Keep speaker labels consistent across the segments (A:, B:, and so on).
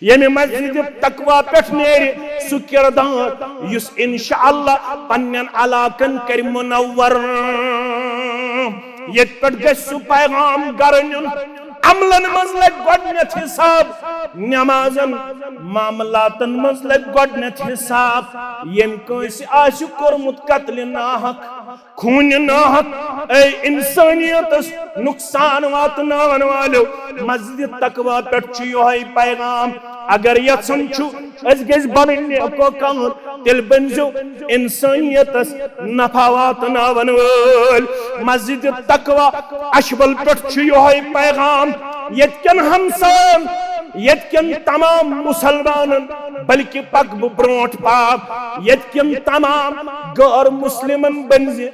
A: यमे मस्जिद तकवा पेठ नेरि सु किरदार युस इंशाअल्लाह पन्नन अलाकन कर मुनव्वर ये पेठ गस सु पैगाम गरनुन अमलन मज लग गोडनेथ हिसाब नमाजन मामलातन मज लग गोडनेथ हिसाब यम कंस आशु कोरमुत कत्ल नाहक खून नाहक ए इंसानियतस नुकसान वातनावन वालो मस्जिद तकवा पेठ छु योय पैगाम अगर यसन छु अस गस बनने को कम तिल बनजो इंसानियतस नफा वातनावन वाल मस्जिद तकवा अशबल पेठ छु योय पैगाम यत्कन हमसान यत्कन तमाम मुसलमानन बल्कि पकब ब्रोट पाप यत्कन तमाम गैर मुस्लिमन बनजे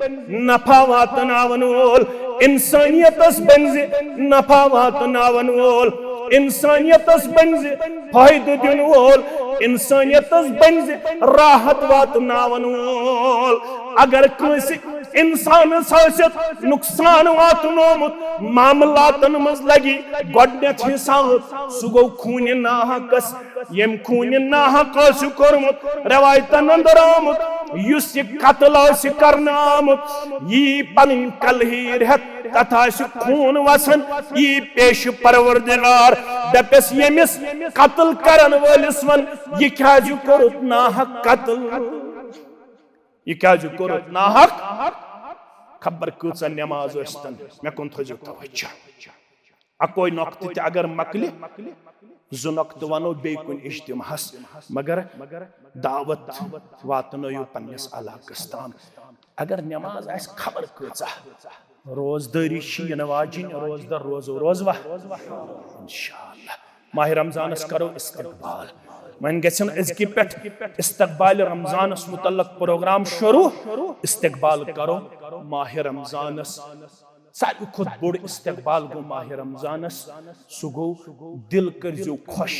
A: नफा वातनावन वोल इंसानियतस बनजे नफा वातनावन वोल इंसानियतस बनजे फायदे दिन वोल इंसानियतस बनजे राहत वातनावन वोल अगर किसी इंसान सत नुकसान वातनोमुत मामलातन मज लगी गोडनेथ हिसाब सु गो खून नाहकस यम खून नाहकस कोरमुत रवायतन अंदर आमुत युस कत्ल करना आमुत यी पन कलहीर हेत तथा खून वसन यी पेश परवरदिगार दपस यमिस कत्ल करन वलिस वन यी क्या जो कोरुत नाहक कत्ल यी क्या जो कोरुत नाहक खबर कूचा नमाज वस्तन मे कुन थजो तवज्जो अकोई नक्ति अगर मकले जु नक्त वनो बे कुन इज्तिमाहस मगर दावत वातनयो पन्नस अलाकस ताम अगर नमाज आस खबर कूचा रोजदारी शीन वाजिन रोजदार रोजो रोजवा इंशाअल्लाह माह रमजानस करो इस्तकबाल मन गसन अजकि पेठ इस्तकबाल रमजानस मुतल्लक प्रोग्राम शुरू इस्तकबाल करो माह रमजानस सारी खुद बोड़ इस्तकबाल गो माह रमजानस सु गो दिल करजो खुश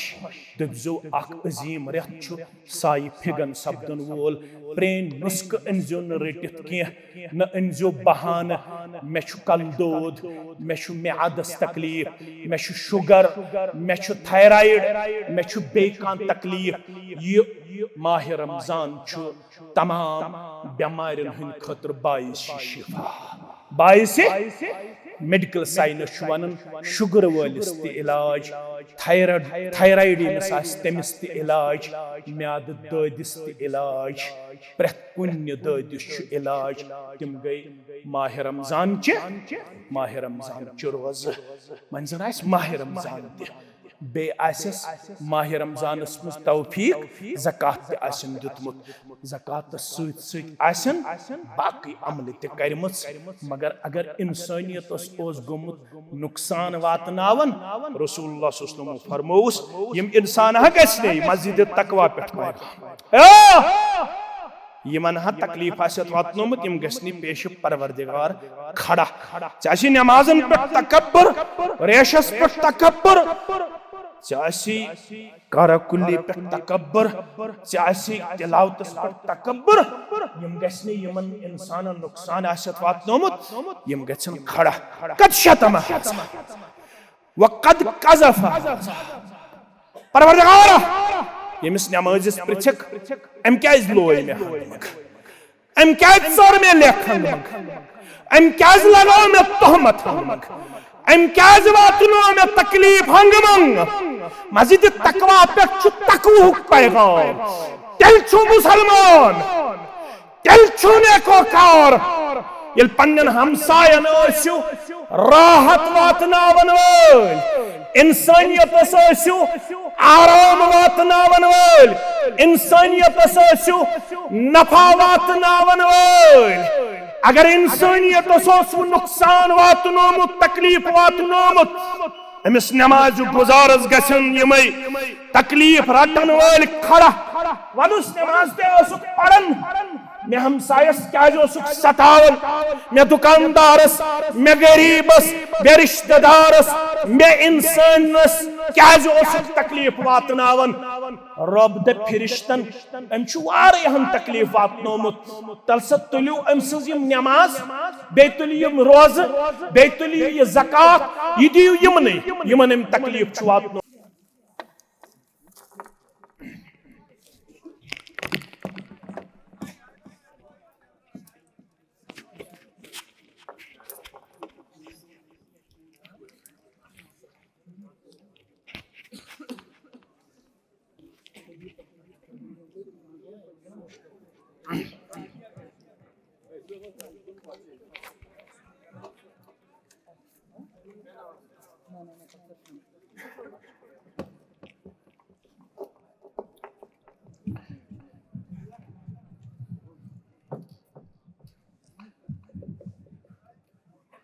A: दपजो अख अजीम रेत छु साई फिगन सब्दन वोल प्रेन नुस्क अनजो न रटित के न अनजो बहान मे छु कलदोद मे छु मेआदस तकलीफ मे छु शुगर मे छु थायराइड मे छु बेकान तकलीफ ये माह रमजान छु तमाम बीमारियन हन खतर बाइस शिफा बाइस मेडिकल साइंस वन शुगर वलिस ति इलाज थायराइड यमिस तमिस ति इलाज म्याद ददिस ति इलाज प्रेथ कुन्य ददिस इलाज तिम गई माह रमजान च रोज मंजर आस माह रमजान बे आसस माह रमजानस मज तौफीक ज़कात ते आसन दितमुत ज़कात सत सत आसन बाकी अमल ते करमस मगर अगर इंसानियत ओस गोमुत नुकसान वातनावन रसूलुल्लाह सल्लल्लाहु अलैहि वसल्लम फरमोस यम इंसान ह गसने मस्जिद तकवा पेठ यमन हा तकलीफ आसत वातनोमुत यम गसनी पेश परवरदिगार खड़ा चासी नमाजन पेठ तकब्बर रेशस पेठ तकब्बर चासी कारकुल्ली पे तकब्बर चासी तिलावतस पर तकब्बर यम गसने यमन इंसान नुकसान आसत वातनोमुत यम गसन खड़ा कद शतम वक़द कज़फ परवरदिगार यमिस नमाज़िस पृछक एम क्या लोय मे एम क्या सर में लेखन एम क्या लगाओ में तोहमत अम क्या वातनो में तकलीफ हंगमंग मस्जिद तकवा पे तकवुक पैगाम तेल छु मुसलमान तेल छु नेकोकार ये पन्न हमसायन ओसु राहत वातनावन वोल इंसानियत ओसु आराम वातनावन वोल इंसानियत ओसु नफा वातनावन वोल अगर इंसानियत नुकसान वातनोमुत तकलीफ वातनोमुत अमिस नमाज गुजारस गसन यमई तकलीफ रटन वाल खड़ा वनुस नमाज ते पढ़न मे हमसायस क्या सतावन मे दुकानदारस मे गरीबस मे रिश्तेदारस मे इंसानस क्या तकलीफ वातनावन रब द फिरिश्तन अम वारियाहन तकलीफ वातनोमुत तलसा तुलियो अम सज नमाज बे तुलियो रोज बे तुलियो ये ज़कात ये दियो यमन अम तकलीफ वातनो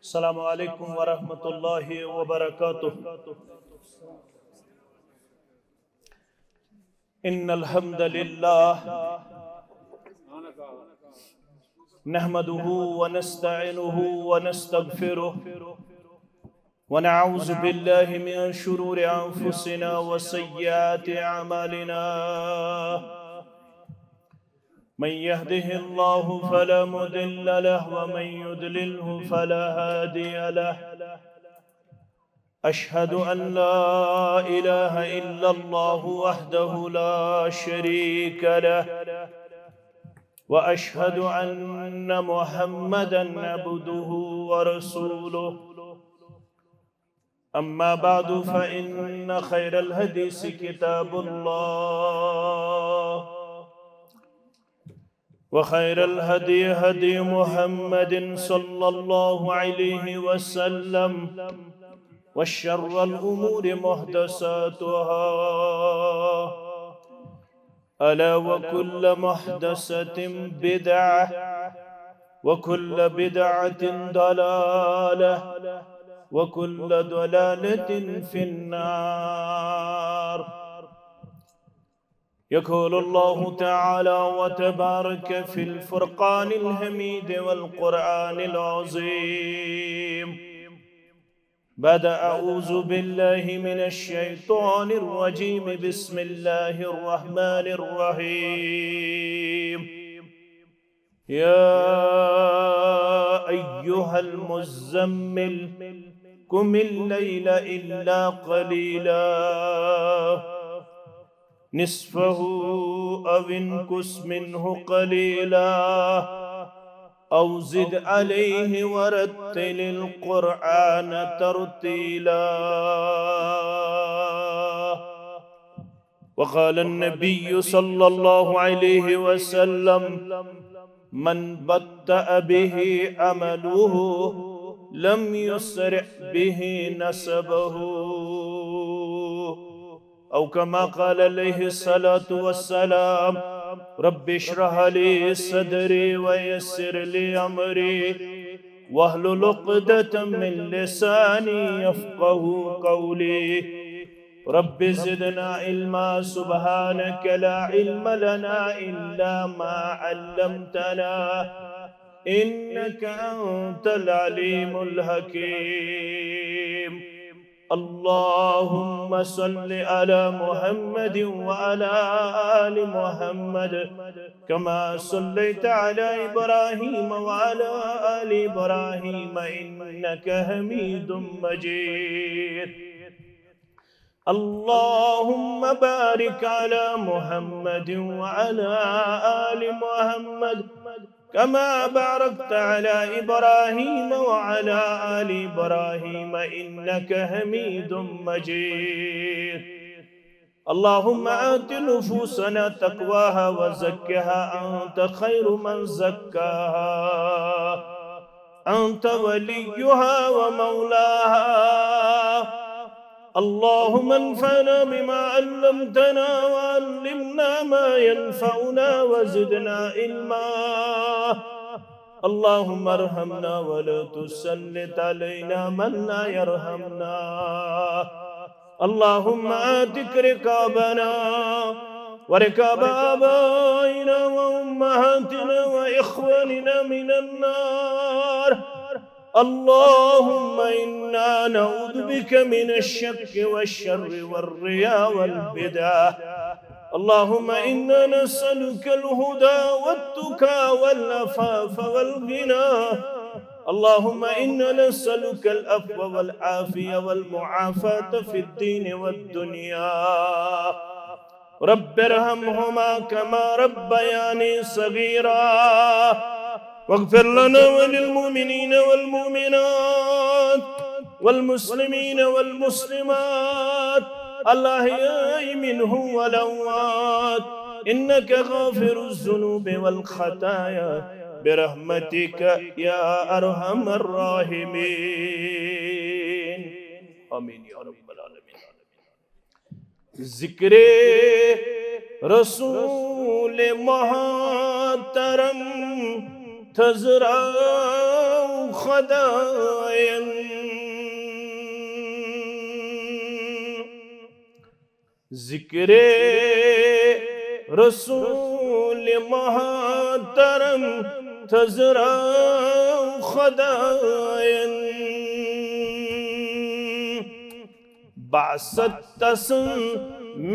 A: السلام عليكم ورحمة الله وبركاته. إن الحمد لله نحمده ونستعينه ونستغفره ونعوذ بالله من شرور أنفسنا وسيئات أعمالنا. من يهده الله فلا مضل له ومن يضلله فلا هادي له. أشهد أن لا إله إلا الله وحده لا شريك له وأشهد أن محمدا عبده ورسوله. أما بعد فإن خير الحديث كتاب الله وخير الهدي هدي محمد صلى الله عليه وسلم وشر الأمور محدثاتها ألا وكل محدثة بدعة وكل بدعة ضلالة وكل ضلالة في النار. يقول الله تعالى وتبارك في الفرقان الحميد والقرآن العظيم بعد أعوذ بالله من الشيطان الرجيم بسم الله الرحمن الرحيم. يا أيها المزمل قم الليل إلا قليلا نصفه أو انقص منه قليلا أو زد عليه ورتل القرآن ترتيلا. وقال النبي صلى الله عليه وسلم من بطأ به عمله لم يسرع به نسبه أو كما قال عليه الصلاة والسلام رب اشرح لي صدري ويسر لي أمري واحلل عقدة من لساني يفقه قولي. رب زدنا علما سبحانك لا علم لنا إلا ما علمتنا إنك أنت العليم الحكيم. اللهم صل على محمد وعلى آل محمد كما صليت على إبراهيم وعلى آل إبراهيم إنك حميد مجيد. اللهم بارك على محمد وعلى آل محمد كما باركت على إبراهيم وعلى آل إبراهيم إنك حميد مجيد. اللهم آت نفوسنا تقواها وزكها أنت خير من زكاها أنت وليها ومولاها. اللهم انفعنا بما علمتنا وعلمنا ما ينفعنا وزدنا علما. اللهم ارحمنا ولا تسلط علينا من لا يرحمنا. اللهم آتك رقابنا ورقاب آبائنا وأمهاتنا وإخواننا من النار. اللهم إنا نعوذ بك من الشك والشر والرياء والبدع. اللهم إنا نسألك الهدى والتقى والعفاف والغنى. اللهم إنا نسألك العفو والعافية والمعافاة في الدين والدنيا. رب ارحمهما كما ربياني صغيرا واغفر لنا وللمؤمنين والمؤمنات والمسلمين والمسلمات الأحياء منهم والأموات إنك غافر الذنوب والخطايا برحمتك يا أرحم الراحمين. آمين يا رب العالمين. ذکر رسول محترم تزرع खुदायन जिक्रे रसूल मोहतरम थजरा खुदायन बासतस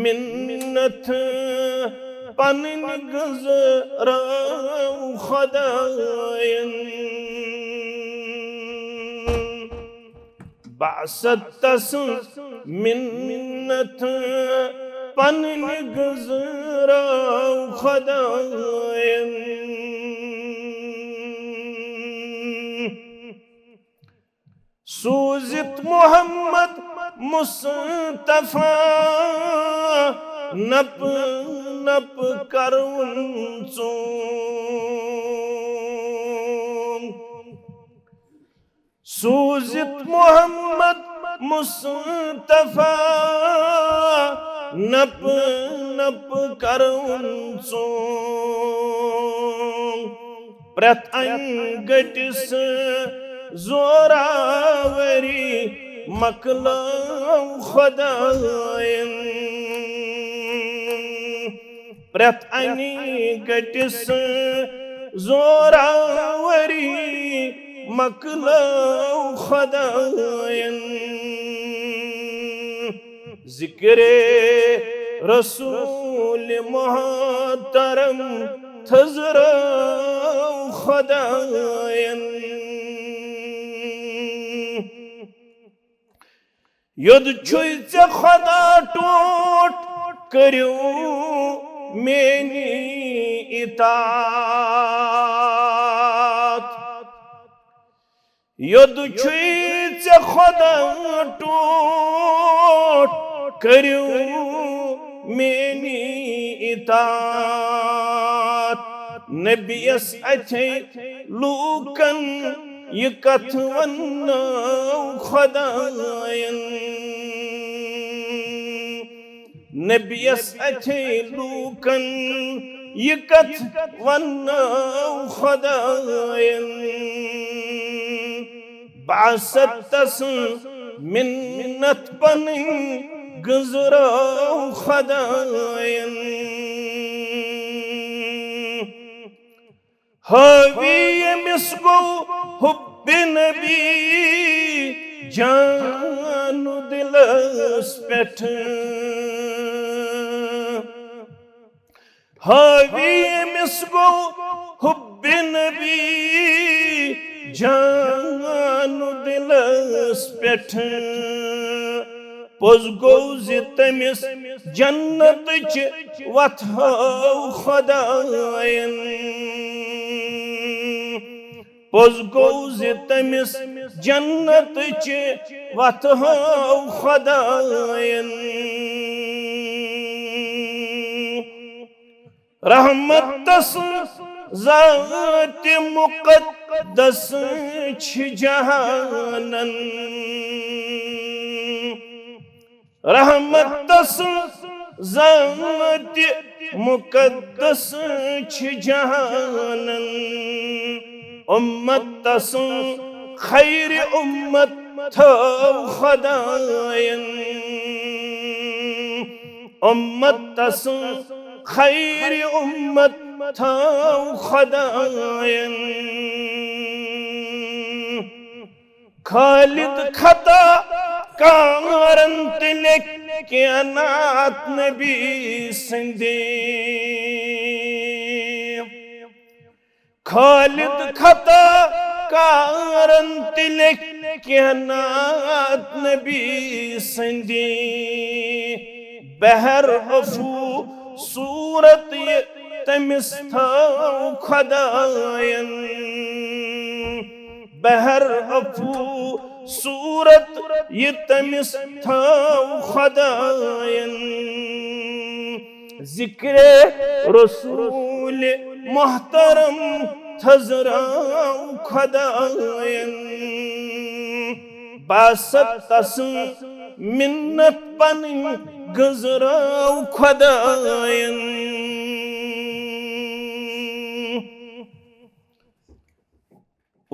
A: मिन्नत पन गुज़रा खुदायन बासतस मिन्नत पन गुज़रा खुदायन सूजित मोहम्मद मुस्तफा नप नप करुन सूजित मोहम्मद मुस्तफा नप नप करुन प्रत अंगटिस जोरावरी मकला खुदायन प्रत अंगटिस जोरावरी मकला खुदायन जिक्रे रसूल मोहतरम थजरा खुदायन युद्ध छुई खुदा टोट करो मेनी इतात युद्ध छुई खुदा टोट करो मेनी इतात नबियस अथे लूकन ये कथ वन्ना खुदायन नबियस अथे लूकन ये कथ वन्ना खुदायन बासतस मिन्नत पन गुज़रा खुदायन हावी मिसको हुब्बे नबी जान दिलस पेठ हावी मिसको हुब्बे नबी जान दिलस पेठ पोज गोज तमिस जन्नत च वथा खुदायन पोज गोज तमिस जन्नत च वथा खुदायन रहमतस ज़ात मुक़द्दस छ जहानन रहमतस ज़ात मुक़द्दस छ जहानन उम्मतस खैर उम्मत था खुदायन उम्मतस खैर उम्मत था खुदायन खालिद खता कारन तिलक के अनाथ नबी सिंधे खालिद खता कारन तिलक के अनाथ नबी सिंधे बहर अफू सूरत ये तमिस था खुदायन बहर अफू सूरत ये तमिस था खुदायन जिक्रे रसूल मोहतरम थजरा खुदायन बासतस मिन्नत पन गुज़रा खुदायन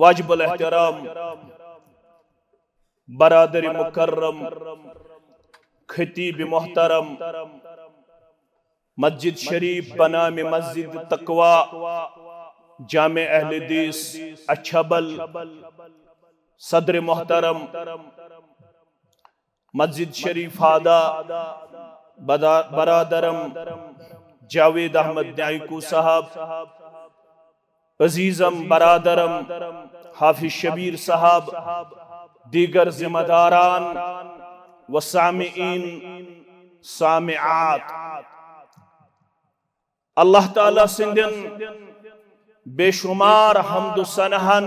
A: वाजिबुल एहतराम बरादरी मुकर्रम खतीब मोहतरम मस्जिद शरीफ बनाम मस्जिद तकवा जामे अहले हदीस अच्छबल सदर मोहतरम मस्जिद शरीफ हादा बरादरम जावेद अहमद न्यायकू साहब अजीजम बरादरम हाफिज शबीर साहब दीगर जिम्मेदारान व सामीईन सामिआत अल्लाह ताला सिंदन बेशुमार हम्दु सनहन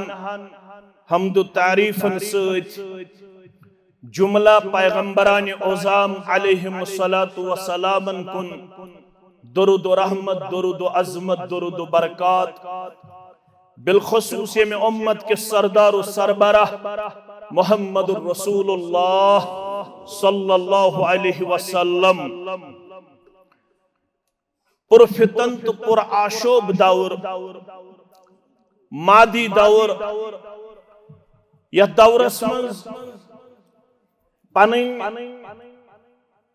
A: हम्दु तारीफन सत जुमला पैगंबरान ओज़ाम अलैहिमुस्सलातु वस्सलामन कुन दुरूद व रहमत दुरूद व अज़मत दुरूद व बरकात बिलखुसूस में उम्मत के सरदार व सरबराह मुहम्मदुर रसूलुल्लाह सल्लल्लाहु अलैहि वसल्लम पुरफितंत पुर आशोब दौर मादी दौर यह दौरस मज पन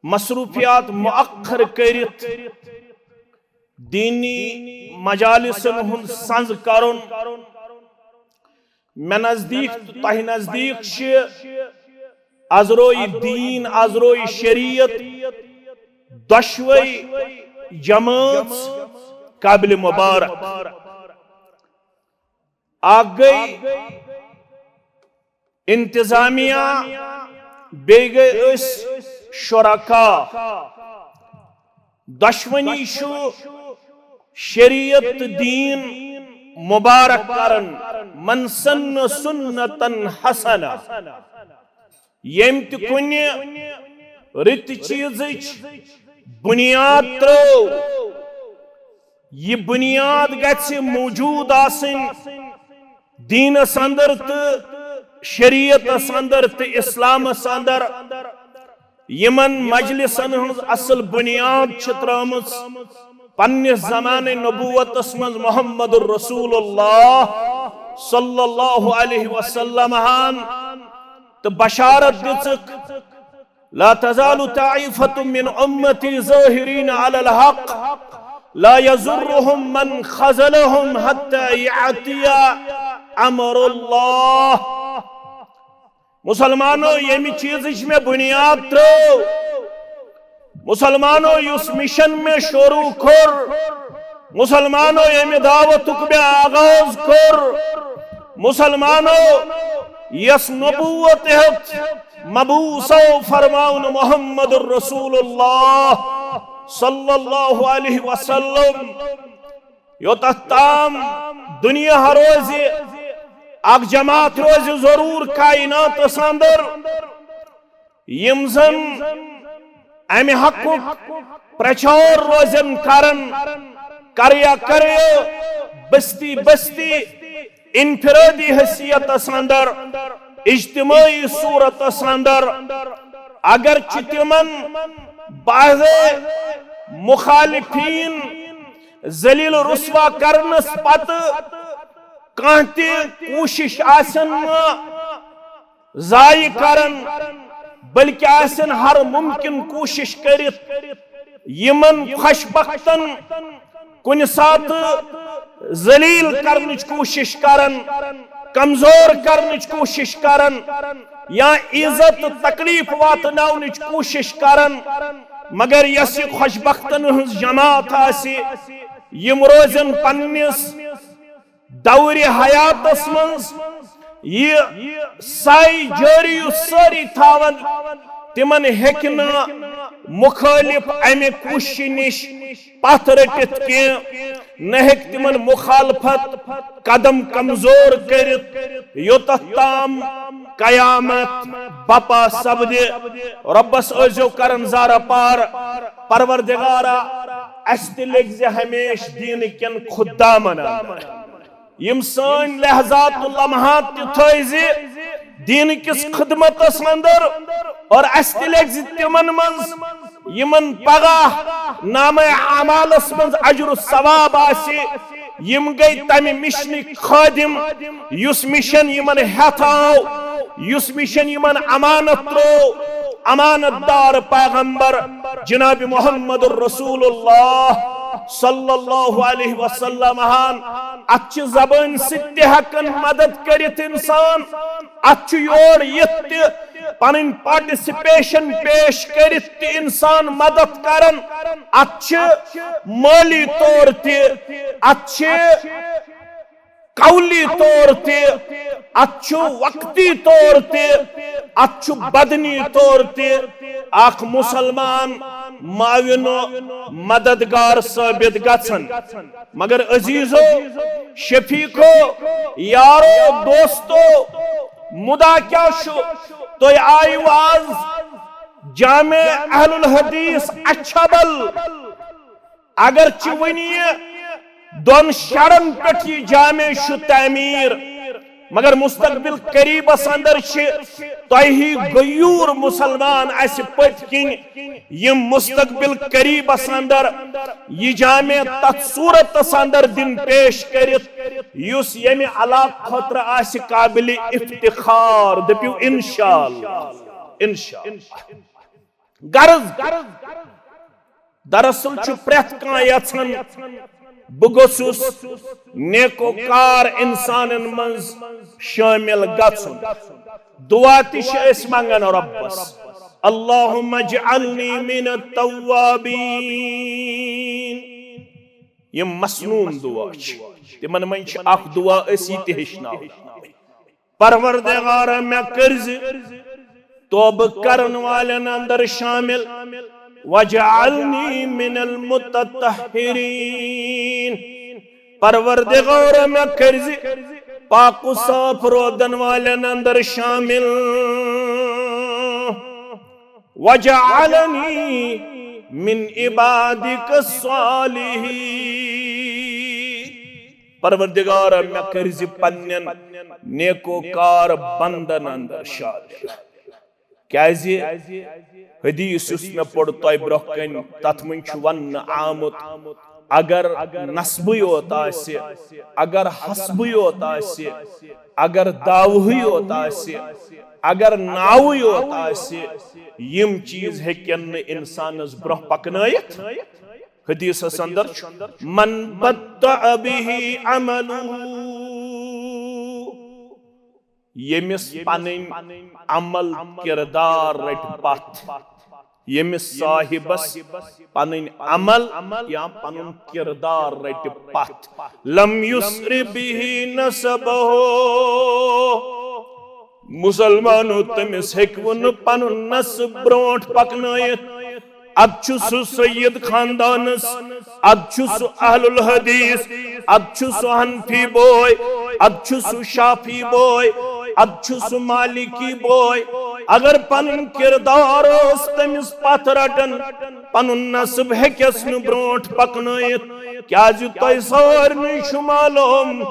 A: मसरूफियात मुअख्खर करित दीनी मजालिसन हुंद संज करुन मे नजदीक तह नजदीक अजरोई दीन अजरोई शरीयत दशवई जमात काबिल मुबारक आ गई इंतजामिया बे गए शुरका दशवनी शरीयत दीन मुबारक करन मन सन सुन्नतन हसना यम तुन रित चीज बुनियाद त्रो ये बुनियाद गछि मौजूद आसिन दीनस अंदर तो शरीयतस अंदर तो इस्लामस अंदर यमन मजलिसन हुंज असल बुनियाद त्रमस पन्निस ज़माने नबूवतस मज मुहम्मदुर रसूलुल्लाह सल्लल्लाहु अलैहि वसल्लम हान तो बशारत दिचक ला तज़ालु ताइफतुम मिन उम्मती ज़ाहिरीन अलल हक़ ला यज़ुर्रुहुम मन ख़ज़लहुम हत्ता यअतिया अमरुल्लाह। मुसलमानों यमी चीज में बुनियाद त्रो मुसलमानों इस मिशन में शुरू कर मुसलमानों यमी दावतुक में आगाज कर मुसलमानों यस नबूवत मबूसो फरमाउन मुहम्मदुर रसूलुल्लाह सल्लल्लाहु अलैहि वसल्लम योतताम दुनिया रोज अक जमात रोज जरूर कायनात अंदर यम जन अमि हकुक प्रचार रोजन करन करया करियो बस्ती बस्ती इनफरादी हैसियत अंदर इज्तिमाई सूरत अंदर अगर चितमन बाज़े मुखालिफीन जलील रुस्वा करनस पत कांति कोशिश आसन जाय करन बल्कि आसन हर मुमकिन कोशिश करित यमन खुशबख्तन कुन सात जलील करनिच कोशिश करन कमजोर करनिच कोशिश करन या इज्जत तकलीफ वातनावनिच कोशिश करन मगर यस खुशबख्तन हंस जमात आसि यम रोजन पन्निस दौर हयातस मज यह साई जारी सारी थावन तिमन हेकन मुखालिफ अमे कोशिश निश पथ रटित के न हेक तिमन मुखालफत कदम कमजोर करित योतताम कयामत बपा सपदे रब्बस ओजो करन ज़ारा पार परवरदिगारा अस त लग हमेश दीन कन खुदामन यम सन लहजात लम्हात थे दीन किस खिदमत अंदर और अस त लग तिमन मज यमन पगाह नाम अमालस मज अजर सवाब आसि यम गई तमि मिशन खादिम युस मिशन यमन हेथाव युस मिशन यमन अमानत त्रो अमानतदार पैगंबर जनाब मोहम्मद रसूलुल्लाह सल्लल्लाहु अलैहि वसल्लम अच्छ जबान सिद्ध हकन मदद करित इंसान अच्छ योर यत पन पार्टिसिपेशन पेश करित इंसान मदद करन अच्छ माली तौर ते अच्छ कौली तौर ते अच्छु वक्ती तौर ते अच्छु बदनी तौर ते आख मुसलमान माविनो मददगार साबित गछन मगर अजीजो शफीको यारो दोस्तो मुदा क्या शो तो आयु आज जामे अहलुल हदीस अच्छबल अगर चिवनिए दोन शरण पे जामे शु तामीर मगर मुस्तकबिल करीबस अंदर तही गयूर मुसलमान अस पत्किन यम मुस्तकबिल करीबस अंदर यह जामे तथ सूरतस अंदर दिन पेश करित युस यमे अलाक खतर आस काबिल इफ्तिखार दपियो इंशाअल्लाह इंशाअल्लाह गर्ज दरअसल छु प्रेथ कां यछन बगोसुस नेकोकार इंसानन मंज शामिल गछुन दुआ तिश अस मंगन रब्बस अल्लाहुम्मा जअलनी मिन तव्वाबीन ये मसनून दुआ तिमन मंज अख दुआ अस ये हेचनाव परवरदिगार मे कर्ज तौब करन वालन अंदर शामिल वजअलनी मिनल मुतत्तहिरीन परवरदिगार में कर्ज पाक साफ रोदन वालन अंदर शामिल वजअलनी मिन इबादिक सालिहीन परवरदिगार में कर्ज पन्नन नेकोकार बंदन अंदर शामिल क्याजी हदीस मे पढ़ तय ब्रोकन तथ मन वन आमुत अगर नस्ब योत अगर हसब योत अगर दाव योत अगर नाव योत यम चीज हेकन इंसानस ब्रोह पकनायत हदीस अंदर मन बद्दअ बिही अमलुहु यमिस पनिन अमल किरदार रट पथ यमिस साहिबस पनिन अमल या पनुन किरदार रट पथ लम युस्रि बिही नसबहो मुसलमानो तमिस हेकवन पनुन नसब ब्रोंठ पकनायत अब सु सैयद खानदानस अब सु अहलुल हदीस अब सु हनफी बॉय अब सु शाफी बॉय अब सु मालिकी बॉय अगर पन किरदार तमिस पथ रटन पन नसब हेकस न ब्रोंठ पकनायत क्या तय सारन मालूम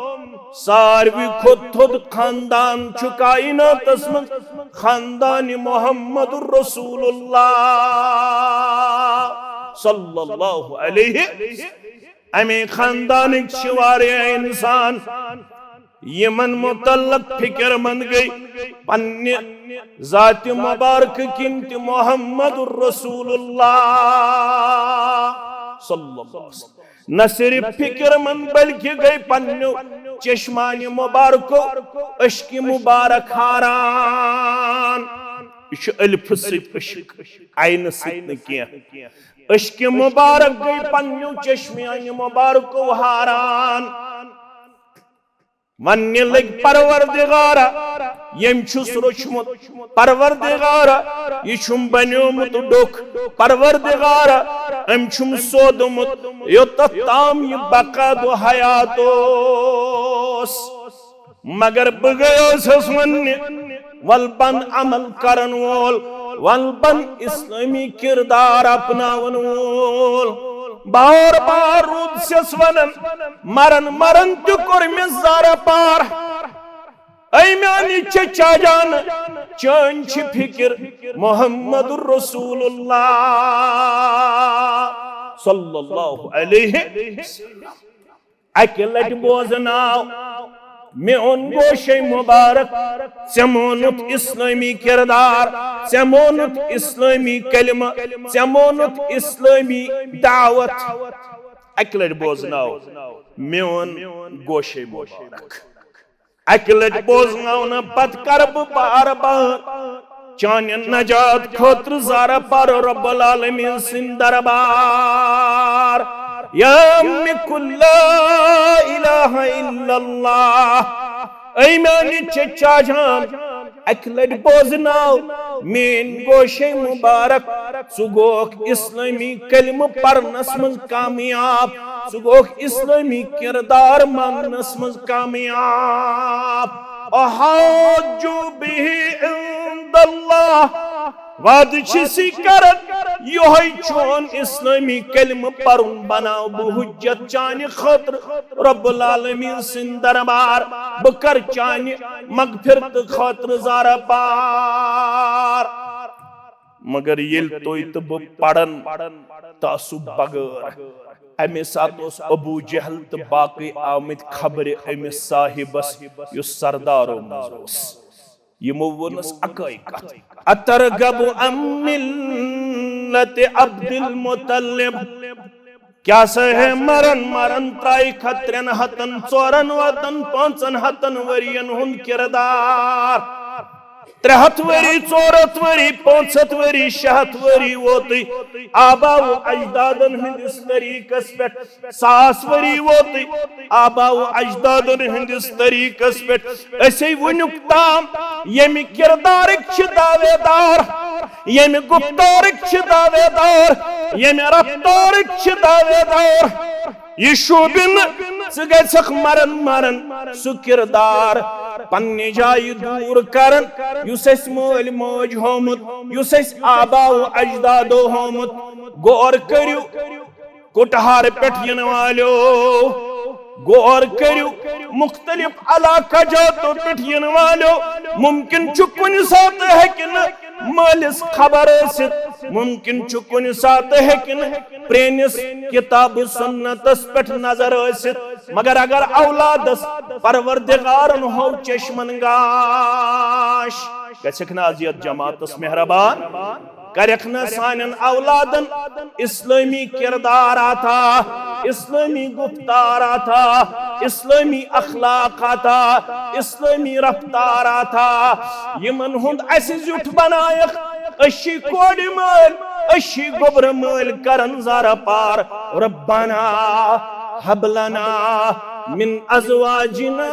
A: सारवी खुद थोद खानदान कायनातस मं खानदान मोहम्मद रसूलुल्लाह सल्लल्लाहु अलैहि अमे खानदान इंसान यमन मुतल्लक फिक्रमंद गई पन्ने जात मुबारक किंत मोहम्मद रसूलुल्लाह सल्लल्लाहु अलैहि वसल्लम न सिर्फ फिक्रमंद बल्कि गई पन्नु चश्मान मुबारक अश्क मुबारक हारान अल्फ सिक आइन सिक अश्क मुबारक गई पन्नु चश्मान मुबारक हारान वन्य लग परवरदिगार यम छुस रोचमुत परवरदिगार यम बन्योमुत डोक परवरदिगार अम छुम सोदमुत योतत ताम ये बका दो हयातोस मगर बगयोस वन्य वलबन अमल करन वोल वलबन इस्लामी किरदार अपनावन वोल बार बार रूद सेस वनन मरन मरन तु कोर में ज़ारा पार ऐ म्यानी चचा जान चन छ फिक्र मोहम्मदुर रसूलुल्लाह सल्लल्लाहु अलैहि अकि लटि बोजनाव मेन गोशे मुबारक चे मोनुत इस्लामी किरदार चे मोनुत इस्लामी कलमा चे मोनुत इस्लामी दावत अकि लटि बोजनाव मेन गोशे मुबारक अकि लटि बोजनाव न पत कर बह बार बार चान नजात खतर ज़ारा पर रब्बुल आलमीन सिंद दरबार या मिकुल्ला इलाहा इल्लल्लाह ऐ मेरे चचा जान अकि लटि बोजनाव मेन गोशे मुबारक सु गोख इस्लामी कलम परनस मज कामयाब सु गोख इस्लामी किरदार मानस मज कामयाब अहाजु बिहि इंदल्लाह वाद छिसी करत योहै चोन इस्लामी कलम परन बनाव बह हुज्जत चान खतर रब्बुल आलमीन सिंद दरबार बह कर चान मगफिरत खतर ज़ारा पार मगर येल तोय तो बह पढ़न तासु बगर अमे साथ अबू जहल तो बाकी आमद खबर अमिस साहिबस युस सरदारो मज यमो वोनस अकै कथ अतरगब अम मिल्लत अब्दुल मुत्तलिब क्या सहे मरन मरन त्राई खत्रन हतन चोरन वतन पांचन हतन वरियन हुन किरदार 300 वरी 400 वरी 500 वरी 600 वरी वोत आबा व अजदादन हिंदिस तरीकस पे 100 वरी वोत आबा व अजदादन हिंदिस तरीकस पे ऐसे वनुक ताम यमि किरदारिक छ दावेदार यमि गुप्तारिक छ दावेदार यमि रफ्तारिक छ दावेदार ये शोबिन गख मरन मरन सु किरदार पन्ने जाय दूर करन युस मोल मोज होमुत युस आबा व अजदादो होमुत गौर करियो कुटहार पेट यन वालो गौर करियो मुख्तलिफ इलाका जातो पेट यन वालो मुमकिन छु कुनि साथ है कि मालिस खबर मुमकिन छु कुनि साथ है कि प्रेनिस किताब सुन्नतस पेट नजर मगर अगर औलादस परवरदिगारन हो चश्मन गाश गछकना अजियत जमातस मेहरबान करखना सानन औलादन इस्लामी किरदार आता इस्लामी गुफ्तार आता इस्लामी अखलाक आता इस्लामी रफ्तार आता यमन हुंद अस जुट बनायक अशी कोड़ी मल अशी गोबर मल करन ज़ारा पार रब्बना हबलना मिन अज़वाजिना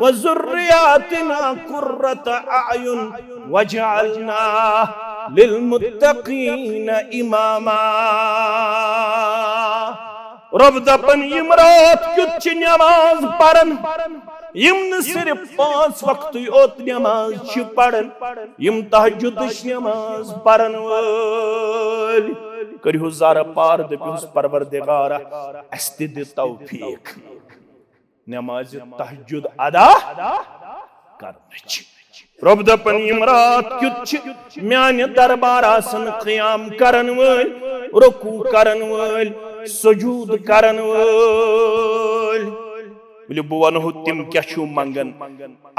A: व ज़ुर्रियातिना कुर्रत अयुन वजअलना लिलमुत्तक़ीन इमामा रब दपन इमरात कुछ नमाज पढ़न यम न सिर्फ 5 वक्त योत नमाज छ पढ़न यम तहज्जुद नमाज पढ़न वल करियो ज़ारा पार दपिस परवरदिगार अस्ति दे तौफीक नमाज तहज्जुद अदा करनच रब दपन इमरात कुछ म्यान दरबार आसन क़याम करन वल रुकू करन वल सुजूद करन वल बोले बह वनो तिम क्या छु मंगन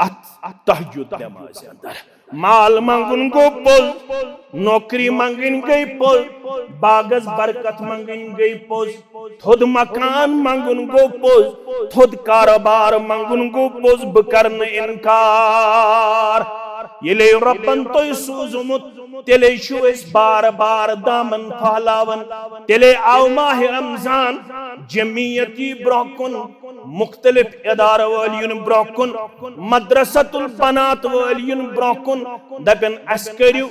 A: अत तहज्जुद नमाज अंदर माल मंगन गो पोज नौकरी मंगन गई पोज बागस बरकत मंगन गई पोज थोद मकान मंगन गो पोज थोद कारोबार मंगन गो पोज बकरन इनकार ये रबन तो सूजुमुत तेले शुस बार बार दामन फहलावन तेले आव माह रमजान जमीयती ब्रोकुन मुख्तलिफ इदार वालियन ब्रोकुन मदरसतुल बनात वालियन ब्रोकुन दपन अस्करियो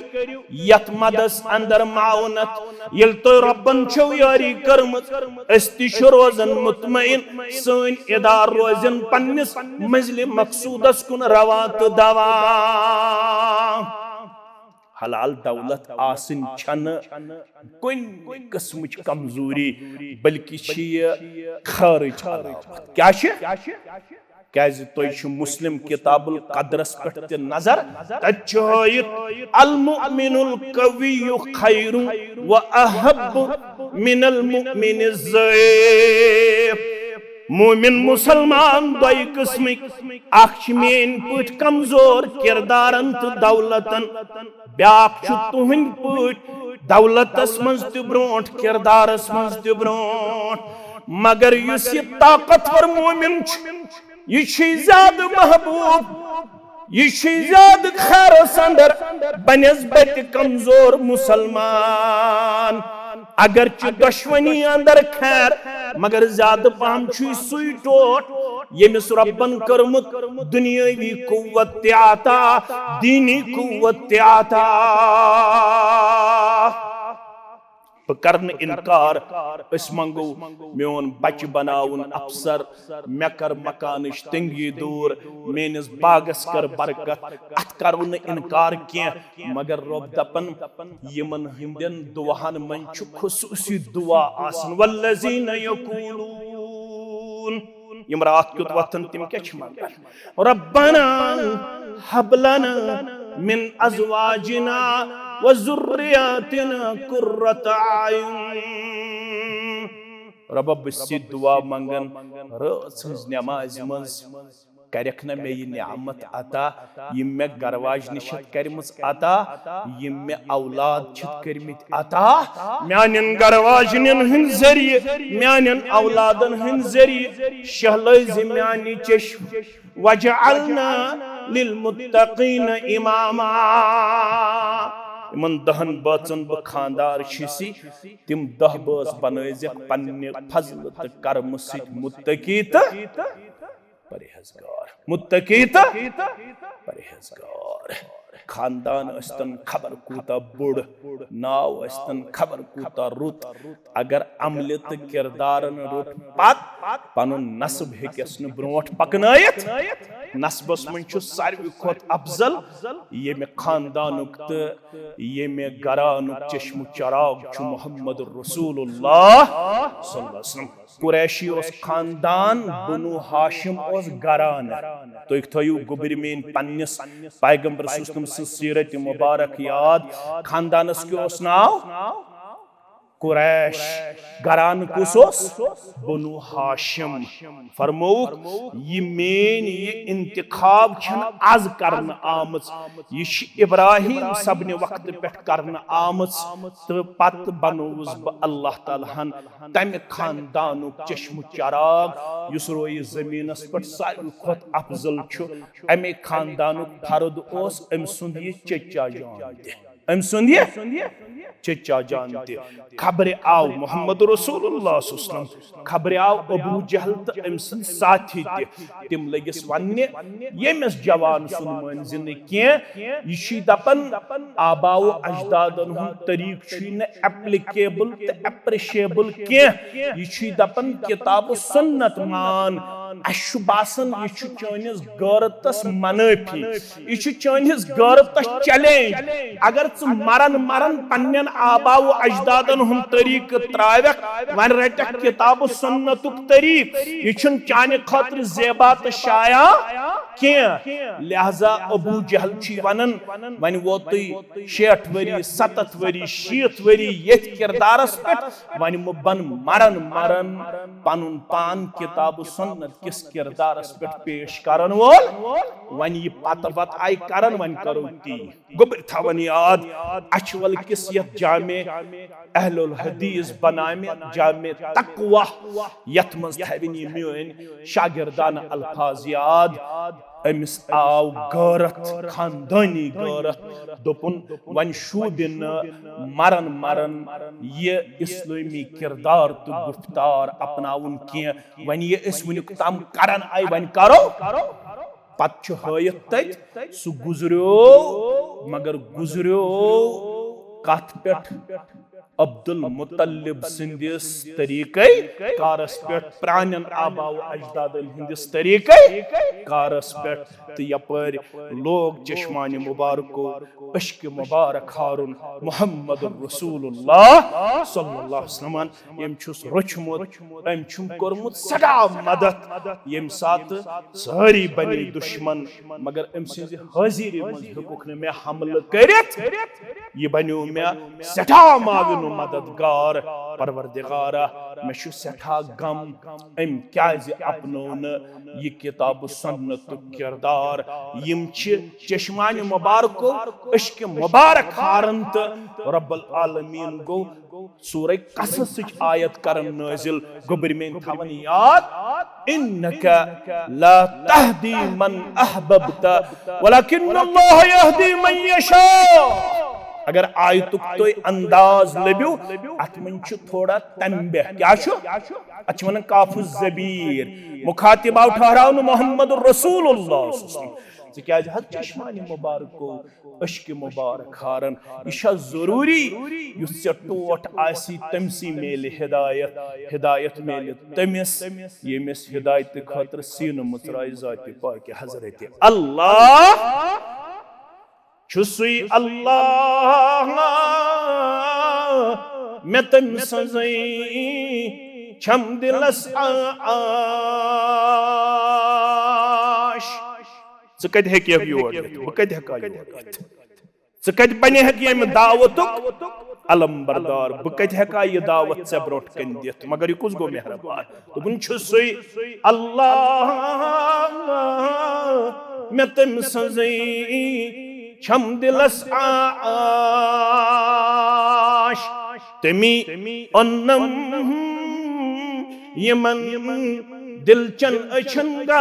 A: यत मदस अंदर माउनत यल तो रबन छो यारी करमत अस्ति रोजन मुतमइन सन इदार रोजन पन्निस मजलि मकसूदस कुन रवात दवा हलाल दौलत आसिन छन कोई किस्म कमजोरी बल्कि खारिज क्या क्या मुस्लिम किताबुल कदरस पे नजर अल मुमिनुल कविय्यु खैरु व अहब्बु मिनल मुमिनिज़ ज़ईफ़ मोमिन मुसलमान दोई किस्मिक अख मेन पट कमजोर किरदारन तो दौलतन ब्याक तुहंद पट दौलतस मज तु ब्रोट किरदारस मज तु ब्रोट मगर युस ये ताकतवर मोमिन यह ज्यादा महबूब यह ज्यादा खैरस अंदर बनस्बत कमजोर मुसलमान अगर दुश्मनी अंदर खैर मगर ज्यादा पहम सुई टोट यमिस रब्बन कर्मुत दुनियावी कुव्वत ते आता दीनी कुव्वत ते आता कर इनकार मंगो मोन बच बनाउन अफसर मे कर मकान तंगी दूर मेनिस बागस कर बरकत अत करो न इनकार क्या मगर रब दपन यमन हिंदन दुआहन मन खुसूसी दुआ आसन वल्लजीन यकूलून यम रात कुत वतन तिम क्या मंगन रब्बना हब लना मिन अज़वाजिना व ज़ुर्रियातिना कुर्रत आयुन रब बसी दुआ मंगन रात नमाज मज करक न मे यह नियामत अता यम मे गरवाज निशत करमज अता यम मे औलाद छत करमित अता म्यानन गरवाजन हन जरिए म्यानन औलादन हन जरिए शहलज म्यानी चश्म वजअलना लिलमुत्तकीन इमामा इमन दहन बचन ब खानदार छिसी तिम 10 बस बनैजक पन्ने फजल त कर्म सित मुत्तकी त परहेजगार मुत्तकी त परहेजगार खानदान अस्तन खबर कूता बुड़ नाव अस्तन खबर कूता रुत अगर अमल तो किरदारन रुत पत पनुन नस्ब हेकस न ब्रोट पकनायत नस्बस मन सारवी खोत अफजल ये में खानदानुक तो ये में गरानुक चश्म चराग छु मोहम्मद रसूलुल्लाह सल्लल्लाहु अलैहि वसल्लम कुरैशी उस खानदान बनु हाशिम उस गरान तो एक थयु गुबरमेन पन्निस पैगंबर सुस्लम सीरत मुबारक याद खानदानस के उस नाव कुरैश गरान कुसोस बनु हाशिम फरमौक ये मेन ये इंतखाब छन आज करन आमच ये इब्राहिम सबने वक्त पे करन आमच तो पत बनोस ब अल्लाह ताला हन तम खानदानुक चश्म चराग युस रोय जमीनस पर सारी खुद अफजल छु अमे खानदानुक फर्द ओस अम सुंद ये चचा जान दे अम सुंद ये चचा जान दे खबर आव मोहम्मद रसूलुल्लाह सल्लल्लाहु अलैहि वसल्लम खबर आव अबू जहल तो अम सन साथी तिम लगिस वन्ने यमिस जवान सुन मन जिन के यि दपन आबाओ अजदादन हुन तरीक छि न एप्लीकेबल ते एप्रिशिएबल के यि दपन किताब सुन्नत मान अशु बासन यि चनिस गौरतस मनाफी यि चनिस गौरतस चैलेंज अगर च मरन पन्नन आबाओ अजदादन हुन तरीक त्रावक वन रटक किताब सुन्नतुक तरीक यह चाने खतर ज़ेबा तो शाया क्या लिहाजा अबू जहल वनन वन वो 60 वरी 70 वरी 60 वरी ये किरदारस पे वन बन मरन पनुन पान किताब सुन्नत किस किरदारस पे पेश करन वोल वन ये पत आई करन वन करो ती गुबर थवन याद अचवल किस यत जामे अहलुल हदीस बनामे जामे तकवा यत मज थविनी म्योन शागिर्दान अल्फाज याद अमिस आव गौरत खानदानी गौरत दोपुन वन शूबिन मरन ये इस्लामी किरदार तो गुफ्तार अपनाउन के वन ये इस वुनिक तम करन आई वन करो पत हयत तत सु गुजरो मगर गुजरो कथ पे अब्दुल मुत्तलिब सिंदिस तरीके कारस पे प्राणन आबाओ अजदादल हिंदिस तरीके कारस पे तो यपर लोग चश्मान मुबारको इश्क मुबारक हारुन मोहम्मद रसूलुल्लाह सल्लल्लाहु अलैहि वसल्लम यम छुस रोचमुत एम छुम करमुत सदा मदद यम साथ सारी बनी दुश्मन मगर एम सिंज हाजिर मज हुकुक ने में हमला करित ये बन्यो में सदा माविन मांगुन मददगार परवरदिगारा मे छु सठा गम अम क्याज अपनो न ये किताब सुन्नत किरदार यम छ चश्मान मुबारक इश्क मुबारक हारन त रब्बुल आलमीन गो सूरह कसस आयत करम नाजिल गोबर में थवन याद इन्नका ला तहदी मन अहबब्ता वलकिन्नल्लाह यहदी मन यशा। अगर आयतुक तो अंदाज लब्यू अत मन थोड़ा तंबह क्या अत वन काफ ज़बीर मुखातिब आव ठहराव मोहम्मद रसूलुल्लाह चश्मान मुबारक को इश्क मुबारक हारन यह जरूरी युस टोट आसी तमसी मेल हिदायत हिदायत मेल तमिस यमिस हिदायत खतर सीन मुचराय जात पाक हजरत अल्लाह छुसुई अल्लाह मैं तम सजई छम दिलस आश कत हे योर बह कत हेका योर कत बने अम दावत अलम बरदार बह कत हेका यह दावत ऐ ब्रोट कन दित मगर यह कुस गो मेहरबान दोपन छुसुई अल्लाह मैं तम सजई छम दिलस आश तमी अन्नम यमन दिलचन अछन गाश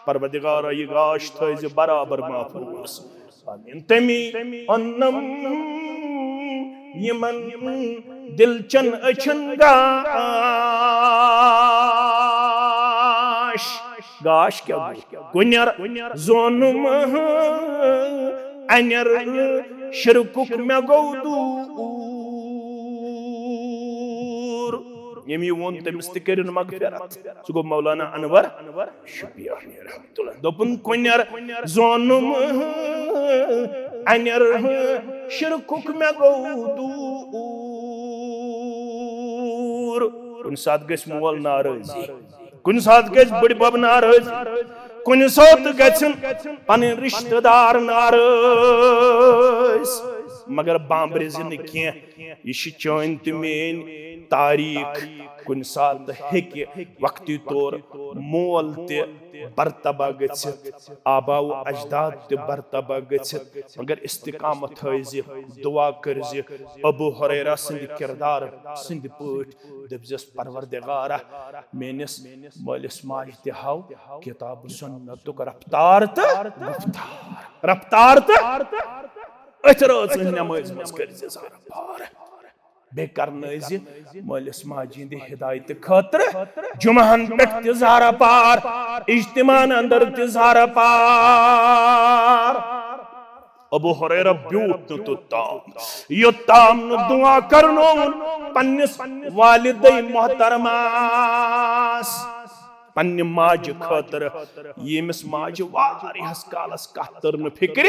A: परवरदिगार ये गाश थज बराबर महफूज आमीन तमी अन्नम यमन दिलचन अछन गाश गाश क्या गुन्यर जोनुम अनर शिरकुक में गौ दूर यम वोन तमिस तरिन मगफिरत सह गो मौलाना अनवर शुपियानी रहमतुल्लाह दोपन गुन्यर जोनुम अनर शिरकुक में गौ दूर कुन साथ गस मोल नाराजी कुन साथ गस बड़ बब नाराज कुन साथ गसन पन रिश्तेदार नाराज मगर बांब्रिज न कह यह चन तो मेन तारीख कुन साथ हेके वक्ती तौर मोल ते बरतबा गछित आबाव अजदाद ते बरतबा गछित मगर इस्तिकामत थज दुआ करज अबू हुरैरा सिंद किरदार सिंद पट दबजस परवरदिगारा मेनिस मालिस माज ते हाव किताब सुन्नतुक रफ्तार ते रफ्तार ते अतराज नमाज मस करज ज़ारा पार बे करनज मालिस माजी दी हिदायत खतर जुमहन पेट ते ज़ारा पार इज्तिमान अंदर ते ज़ारा पार अबू हुरैरा ब्यूत न तुताम योताम न दुआ करनो पन्निस वालिदै मोहतरमास पन्नि माज खतर यमिस माज वारियस कालस कतर न फिक्र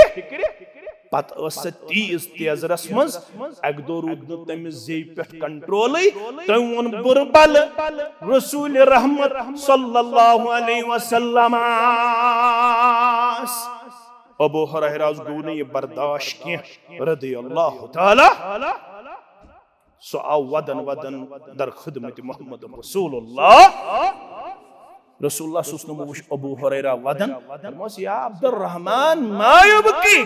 A: पत तीज तेजरस मज अक दो रूद तमिस जे पे कंट्रोल तम वोन बुरबल रसूल रहमत सल्लल्लाहु अलैहि वसल्लम अबू हुरैरा गो न यह बर्दाश्त कह रदियल्लाहु ताला सो आव वदन वदन दर खिदमत मोहम्मद रसूलुल्लाह रसूलुल्लाह सुस्नम वुश अबू हुरैरा वदन या अब्दुर्रहमान मा युबकी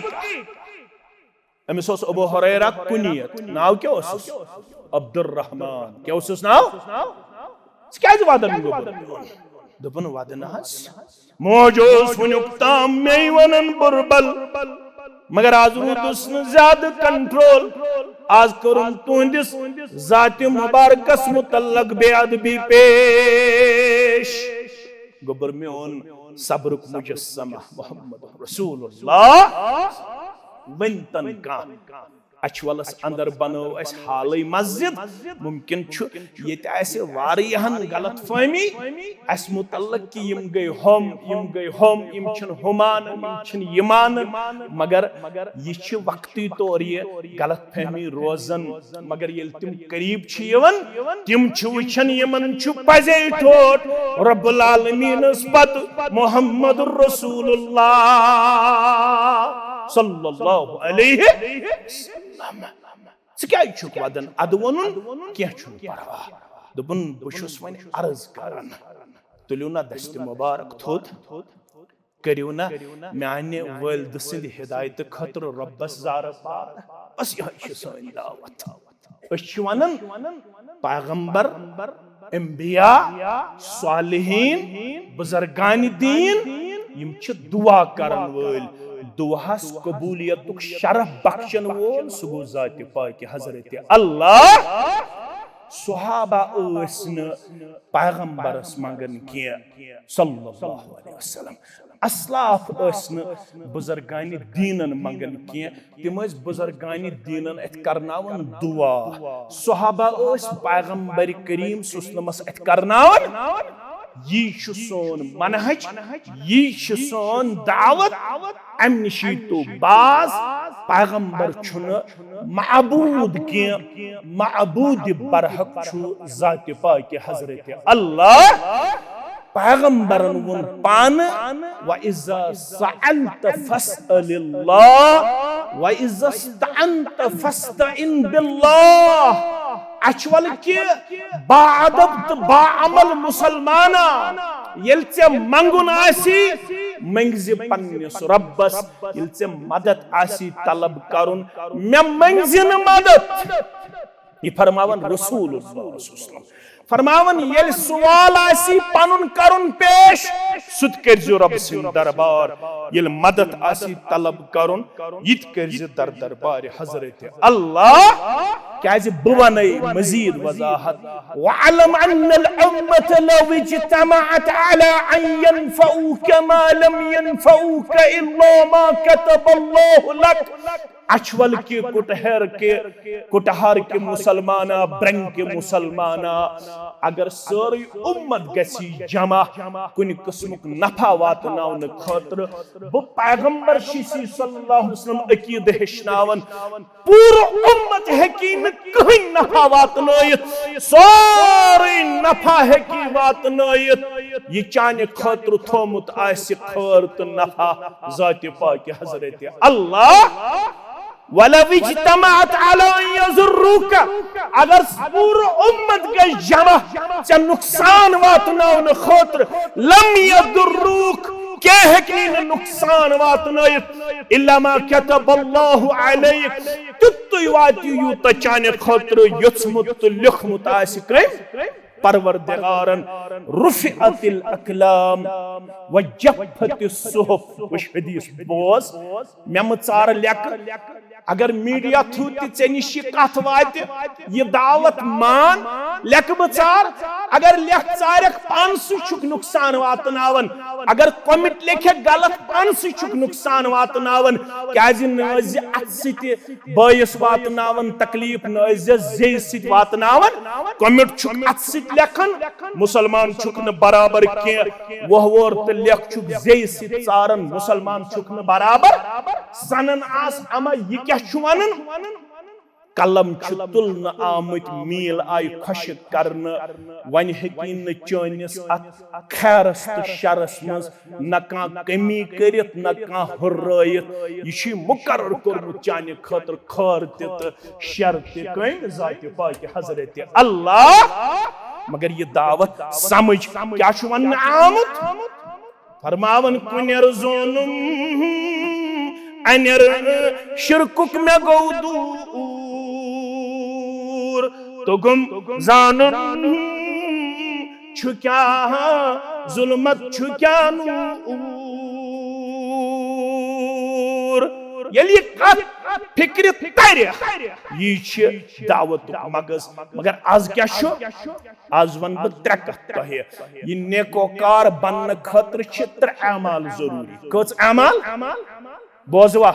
A: अमिस अबू हुरैरा कुनियत नाव क्या अब्दुर्रहमान क्या नाव क्या वदन दोपन वदन मोजोस वनुक ताम मे वनन बुरबल मगर आज रूदुस ज्यादा कंट्रोल आज करुन तुंदिस जाति मुबारकस मुतल्लक बेअदबी पेश गोबर मेन सब्रुक मुजस्समा मोहम्मद रसूलुल्लाह वंतन का अचवलस अंदर बनो अस हालै मस्जिद मुमकिन छु येते ऐसे वारियहन गलत फहमी अस मुतल्लक कि यम गए हम यम छन हुमान यम छन यमान मगर ये छु वक्ती तौर ये गलत फहमी रोजन मगर येल तिम करीब छु यवन तिम छु वचन यमन छु पजे ठोट रब्बुल आलमीन पत मोहम्मद रसूलुल्लाह सल्लल्लाहु अलैहि वसल्लम क्या वदन अद वन क्या परवा दोपन बहुस वन अर्ज करान तुलियो ना दस्त मुबारक थोद करियो ना माने वालिद सिंद हिदायत खतर रब्बस जार पाक बस यह सन दावत वनन पैगंबर अंबिया सालिहीन बुजुर्गान दीन यम छ दुआ करन वल दुआस कबूलियतुक शरफ बख्शन वोल सुगो जात पाक हजरत अल्लाह सहाबा न पैगंबरस मंगन किया सल्लल्लाहु अलैहि वसल्लम असलाफ न बुजुर्गान दीनन मंगन किया तिम बुजुर्गान दीनन अत करनावन दुआ सहाबा पैगंबर करीम सल्लल्लाहु अत करनावन यी सोन मनहज यी सोन दावत अम निशी तो बाज पैगंबर छुन माबूद के माबूद बरहक छु जात पाक हजरत अल्लाह पैगंबरन वन पान व इज़ा सअलत फस्अलिल्लाह व इज़ा इस्तअनत फस्तइन बिल्लाह अचवल के बाअदब तो बाअमल मुसलमाना यल चे मंगुन आसी मंगज़ पन्निस रब्बस यल चे मदद आसी तलब करुन मे मंगज़ न मदद ये फरमावन रसूलुल्लाह फरमावन यल सवाल आसी पनुन करुन पेश सुत करजो रब सिन दरबार यल मदद आसी तलब करुन यित करजो दरबार हजरत अल्लाह क्या बवन मजीद वजाहत वअलम अन्नल उम्मत लव इज्तमअत अला अन यनफऊक मा लम यनफऊक इल्ला मा कतबल्लाहु लक अचवल के कुटहर के मुसलमाना ब्रंग के मुसलमाना अगर सारी उम्मत गसी जमा कुन किस्मुक नफा वातनावन खतर बो पैगंबर शिसी सल्लल्लाहु अलैहि वसल्लम अकीद हेशनावन पूरा उम्मत हेकी न कहीं नफा वातनायत सारी नफा हेकी वातनायत ये चाने खतर थोमुत आसि खैर तो नफा जात पाक हजरत अल्लाह वलव इज्तमअत अला अन यज़ुर्रुक अगर पूरा उम्मत गई जमा च नुकसान वातनावन खतर लम यदुर्रुक के हकीन नुकसान वातनायत इल्ला मा कतबल्लाहु अलैक तुत्तु वाति यूत चाने खतर युस्मुत लिखमुत आसि परवरदिगारन रुफिअतिल अकलाम व जफ़तिस सुहुफ वश हदीस बोस मेम चार लेक अगर मीडिया थ्रू ते निश कथ वात ये दावत मान लेक बचार अगर लेख चारक पान सुक नुकसान वातनावन अगर कमिट लेखे गलत पान सुक नुकसान वातनावन क्याज नज अत सति बयस वातनावन तकलीफ नज जे सति वातनावन कमिट छुक अत सति लेखन मुसलमान छुक न बराबर के वहवर ते लेख छुक जे सति चारन मुसलमान छुक न बराबर सनन आस अमा ये क्या छुवानन कलम तुल न आमत मील आई खुशक करन वन हकीन न चनिस अत खैरस तो शरस मज न का कमी करित न का हुर्रयत यह मुकर्रर कोरमुत चाने खतर खैर ते शर ते कम जात पाक हजरत अल्लाह मगर ये दावत समझ क्या वन आमत फरमावन कुनर जोनुम अनर शिरकुक में गौ दूर तो गुम जानन छु क्या जुल्मत छु क्या नूर यली फिक्र तर ये दावत मगज मगर आज क्या आज वन बह त्रे कथ ये नेकोकार बन खतर त्रे अमाल जरूरी कच अमाल बोजवा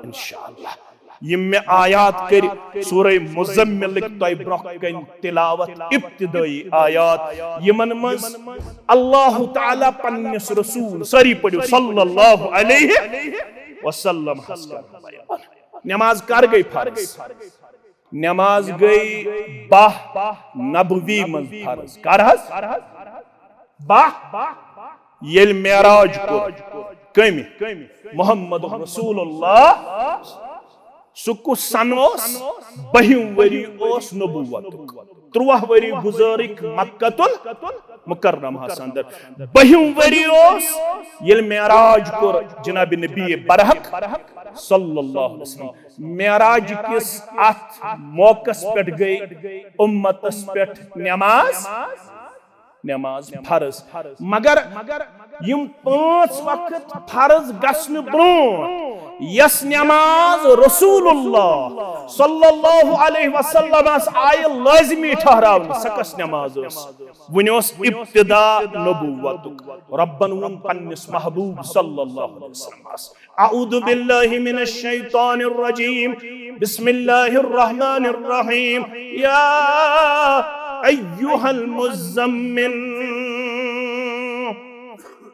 A: इंशाअल्लाह यम मे आयात कर सूरह मुज़म्मिल तय ब्रोह कन तिलावत इब्तिदाई आयात यमन मज अल्लाह ताला पन्निस रसूल सरी पढ़ो सल्लल्लाहु अलैहि वसल्लम नमाज कर गई फर्ज नमाज गई बाह नबवी मन फर्ज कर हस बाह येल मेराज को कमी मोहम्मद रसूलुल्लाह सुकु सनोस 12 वरी ओस नबुवत 13 वरी गुजारिक मक्कतुल मुकर्रमा अंदर 12 वरी ओस येल मेराज कोर जनाब नबी बरहक सल्लल्लाहु अलैहि वसल्लम मेराज किस अथ मौकस पेट गई उम्मतस पेट नमाज फर्ज मगर यम 5 वक्त फर्ज गस्न ब्रो यस नमाज रसूलुल्लाह सल्लल्लाहु अलैहि वसल्लम आय लाजिमी ठहराव सकस नमाज वनोस इब्तिदा नबुव्वतुक रब्बन वन पन्निस महबूब सल्लल्लाहु अलैहि वसल्लम अऊदु बिल्लाहि मिनश शैतानिर रजीम बिस्मिल्लाहिर रहमानिर रहीम या अय्युहल मुज़्ज़म्मिल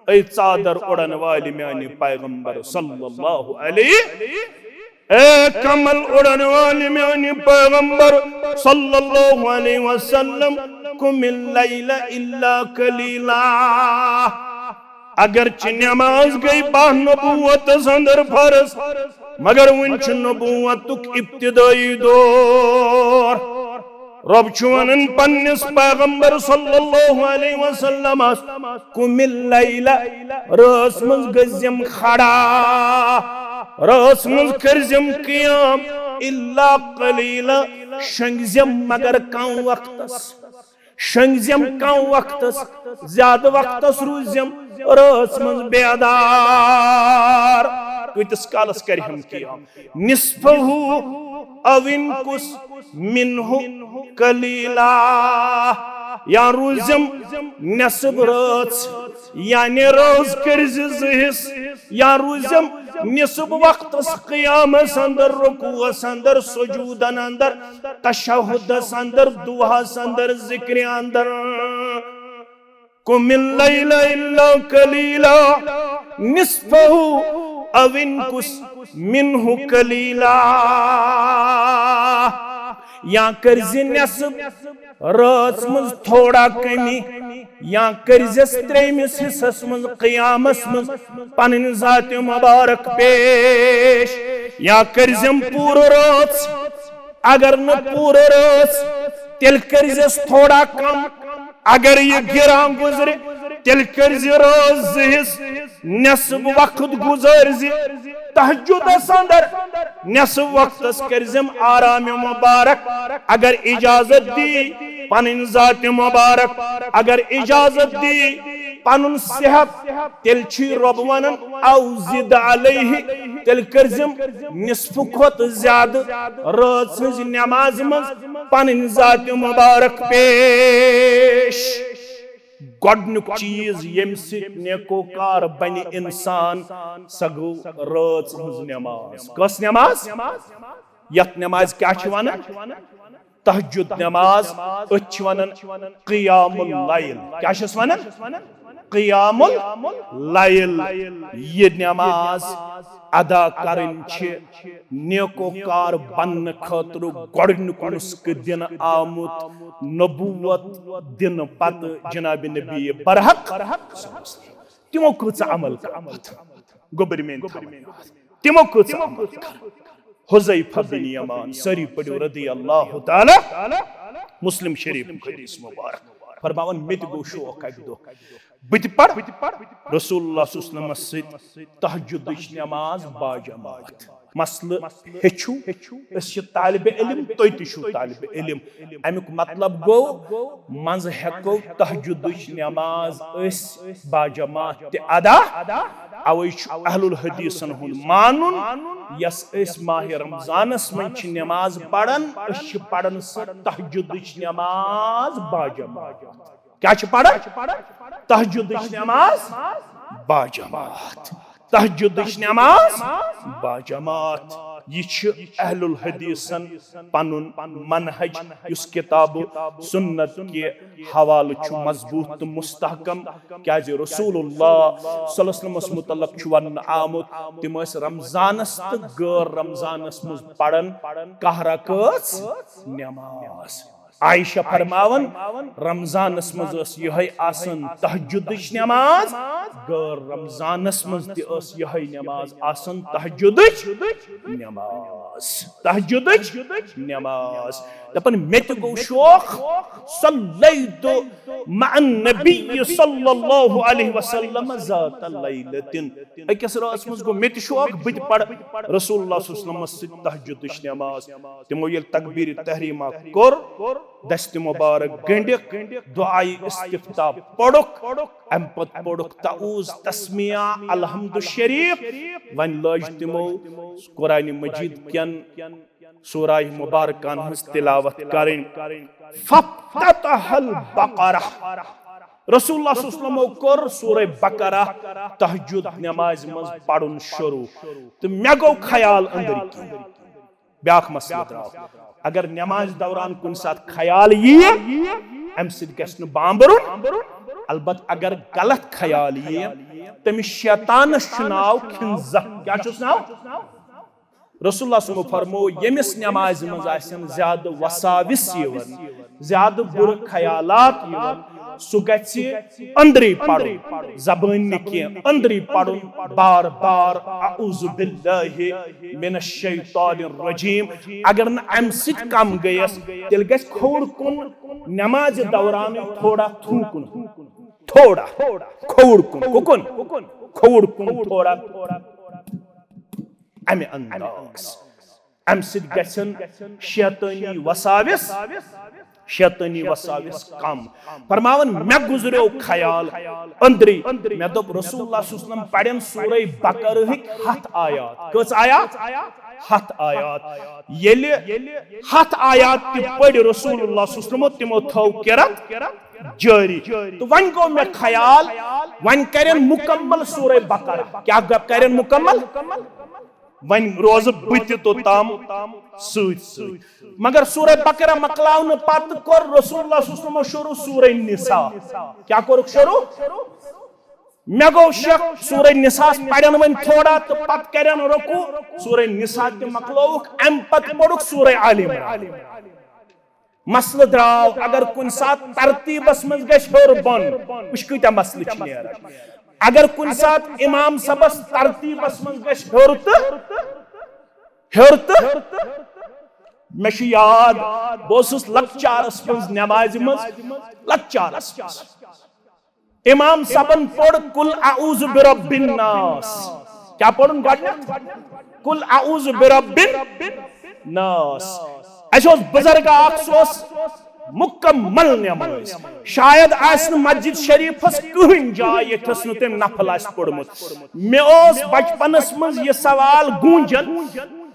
A: ऐ चादर उड़न वाली म्यानी पैगंबर सल्लल्लाहु अलैहि ए कमल उड़न वाली म्यानी पैगंबर सल्लल्लाहु अलैहि वसल्लम कुमिल लैला इल्ला कलीला अगर नमाज गई बाह नबूवत अंदर फर्ज मगर वन नबूवतुक इब्तिदाई दौर रब चुवन पन्निस पैगंबर सल्लल्लाहु अलैहि वसल्लम कुमिल लैला रास मज गजम खड़ा रास मज करजम क़ियाम इल्ला कलीला शंगजम मगर कम वक्तस शंगजम कम वक्तस ज्यादा वक्तस रूजम रास मज बेदार कतिस कालस कर हम क़ियाम निस्फहु अविनकुस मिन्हु कलीला या रूजम नसब रात यानी रोज कर्ज हिस या रूजम निसब वक्त क़ियामस अंदर रुकूअस अंदर सुजूदन अंदर तशहुदस अंदर दुआस अंदर जिक्र अंदर कुमिल लैला इल्ला कलीला निस्फहु अविनकुस मिन्हु कलीला या कर्ज नसब रात मज थोड़ा कमी या कर्जस त्रेमिस हिस्सस मज क़ियामस मज पन्न ज़ात मुबारक पेश या कर्जम पूर रात अगर न पूर रात तेल कर्जस थोड़ा कम अगर ये गिरा गुजरे तेल कर्ज रात हिस नसब वक्त गुजर तहज्जुदस अंदर नसब वक्तस कर्जम आराम मुबारक अगर इजाजत दी पन्न ज़ात मुबारक अगर इजाजत दी पन्न सेहत तेल रब वन औजिद अलैहि तेल कर्जम निस्फ खोत ज्यादा रात सज नमाज मज पन्न ज़ात मुबारक पेश गोडनुक चीज यम नेकोकार बन इंसान सह गो रात हज नमाज कस नमाज यत नमाज क्या तहज्जुद नमाज वन क़ियामुल लैल क्या वन क़ियामुल लैल ये नमाज अदा करन नेकोकार बन खतर गोडनुक नुस्ख दिन आमुत नबूवत दिन पत जनाब नबी बरहक तिमो कच अमल कर गोबर में तिमो कच अमल कर हुज़ैफा बिन यमान सरी पढ़ो रदियल्लाहु ताला मुस्लिम शरीफ हदीस मुबारक फरमावन मित गो शौक अक दो बित पढ़ रसूलुल्लाह सल्लल्लाहु अलैहि वसल्लम तहज्जुद नमाज बाजमात मसल हेचु अस तालिब इल्म तोय तिशु तालिब इल्म अमुक मतलब गो मंज हेको तहज्जुद नमाज अस बाजमात ते अदा अवै अहलुल हदीसन हुन मानुन यस अस माह रमजानस मन छ नमाज पढ़न अस पढ़न स तहज्जुद नमाज बाजमात क्या छ पढ़न तहज्जुद नमाज बाजमात तहज्जुद नमाज बाजमात यह अहलुल हदीसन पनुन मनहज उस किताब सुन्नत के हवाल मजबूत तो मुस्तहकम क्या रसूलुल्लाह सल्लल्लाहु अलैहि वसल्लम मुतल्लक वन आमुत तिम रमजानस तो गैर रमजानस मज पढ़न कह रकात नमाज आयशा फरमावन रमजानस मज यह आसन तहज्जुदच नमाज गर रमजानस मज यह नमाज आसन तहज्जुदच नमाज दपन मे गो शौक सल्लैतु मअन नबी सल्लल्लाहु अलैहि वसल्लम ज़ात लैलतिन अकिस रात मज गो मे शौक बत पढ़ रसूलुल्लाह सल्लल्लाहु अलैहि वसल्लम तहज्जुदच नमाज तिमो ये तकबीर तहरीमा कोर दस्त मुबारक गंडिक दुआई इस्तिफ्ता पढ़ुक अम पत पढ़ुक तऊज तस्मिया अलहम्दु शरीफ वन लज तिमो कुरान मजीद कन सूरा मुबारकान हंस तिलावत करें फफ्ततहल बकरा रसूलुल्लाह सल्लल्लाहु अलैहि वसल्लम कोर सूरा बकरा तहज्जुद नमाज मज पढ़ुन शुरू तो मे गो ख्याल अंदर की ब्याख मसला द्राव अगर नमाज दौरान कुन साथ ख्याल ये अम सिद बांबरुन अलबत अगर गलत ख्याल ये तमिस शैतानस नाव खिंजा क्या नाव रसूलुल्लाह सल्लल्लाहु अलैहि वसल्लम फरमो यमिस नमाज मज आसन ज्यादा वसाविस यवन ज्यादा बुर ख्यालात यवन सु गछि अंदरी पढ़ुन जबान निके अंदरी पढ़ुन बार बार अऊज़ु बिल्लाहि मिनश शैतानिर रजीम अगर न अम सित कम गयस तेल गछ खोड़ कुन नमाज दौरान थोड़ा थूकुन थोड़ा खोड़ कुन खोड़ कुन थोड़ा अमे अंदाज अम सित गछन शैतानी वसाविस कम फरमावन मे गुजरो ख्याल अंदरी मे दोप रसूलुल्लाह सल्लल्लाहु अलैहि वसल्लम पढ़न सूरह बकरा हिक 7 आयात कस आयात 7 आयात येले 7 आयात ति पढ़ रसूलुल्लाह सल्लल्लाहु अलैहि वसल्लम तिमो थौ किरत जारी तो वन गो मे ख्याल वन करें मुकम्मल सूरह बकरा क्या करें मुकम्मल वन रोज बुत तो ताम मगर सूरह बकरा मकलाउन पत कोर रसूलुल्लाह सल्लल्लाहु अलैहि वसल्लम शुरू सूरह निसा क्या कोर शुरू मे गो शक सूरह निसा पढ़न वन थोड़ा तो पत करन रुकू सूरह निसा के मकलोक अम पत पढ़ुक सूरह आल इमरान मसल द्राव अगर कुन साथ तरतीबस मज गश हेर बन उश्किता मसल छनेर अगर कुन साथ इमाम सबस तरतीबस मज गश हेर मे याद बहुत लकचारस मज नमाज मज लकचारस इमाम सबन पढ़ कुल अऊज़ु बिरब्बिन नास क्या पढ़न गडन कुल अऊज़ु बिरब्बिन नास अस बुजुर्ग मुकम्मल नमाज शायद मस्जिद शरीफस कहीं जाय यथस तम नफल पढ़मुत मे बचपनस मज यह सवाल गूंजन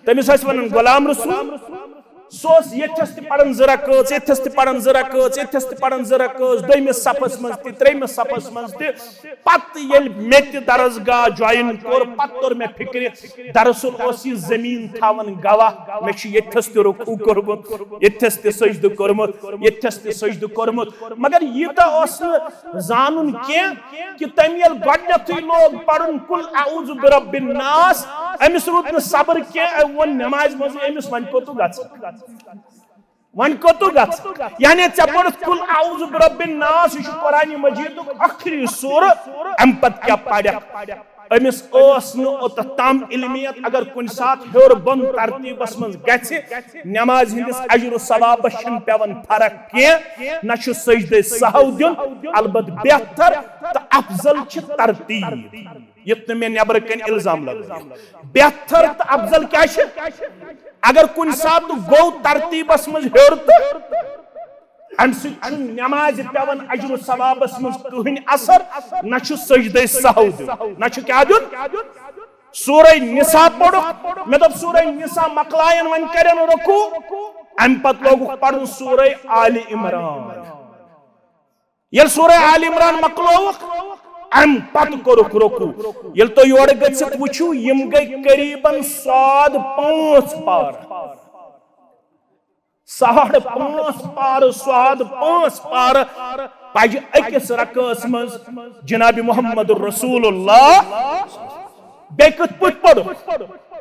A: तमिस वन गुलाम रसूल सोस यथस पढ़न जरकस यथस पढ़न जरकस यथस पढ़न जरकस दोमिस सफस मज त्रेमिस सफस मज पत मे दरसगाह ज्वाइन कोर पत तोर मे फिक्र दरअसल यह जमीन थावन गवाह मे यथस रुकू कोरमुत यथस सजद कोरमुत यथस सजद कोरमुत मगर यूत जानन कि तम ये गडनथ लोग पढ़न कुल अऊज़ु बिरब्बिन नास अमिस रुद न सब्र कह वन नमाज मज अमिस वन कोतु गछ वन कोतु गछ यानी चे पढ़ कुल अऊज़ु बिरब्बिन नास यह कुरान मजीद आखिरी सूर अम पत क्या पढ़ अमिस तम इल्मियत अगर कुन साथ हेर बन तरतीबस मज गछ नमाज हिंदिस अजर सवाबस पेवन फरक कह न सजदे सहव दिन अलबत बेहतर तो अफजल तरतीब ये मे नबर कन इल्जाम लग बेहतर तो अफजल क्या अगर कुन साथ गो तरतीबस मज हेर तो अम नमाज पेवन अजर सवाबस मज कहीं असर न सजदे सहव दिन न क्या दिन सूरह निसा पढ़ो मे दोप सूरह निसा मकलायन वन करन रुकू अम पत लोग पढ़न सूरह आल इमरान ये सूरह आल इमरान मकलोक अम पत कोरुक रुकू ये तो योर गछित वुचू यम गई करीबन 5.5 पार 5.5 पार 5.5 पार पज अकिस रकस मज जनाब मोहम्मद रसूलुल्लाह बे कत पढ़ो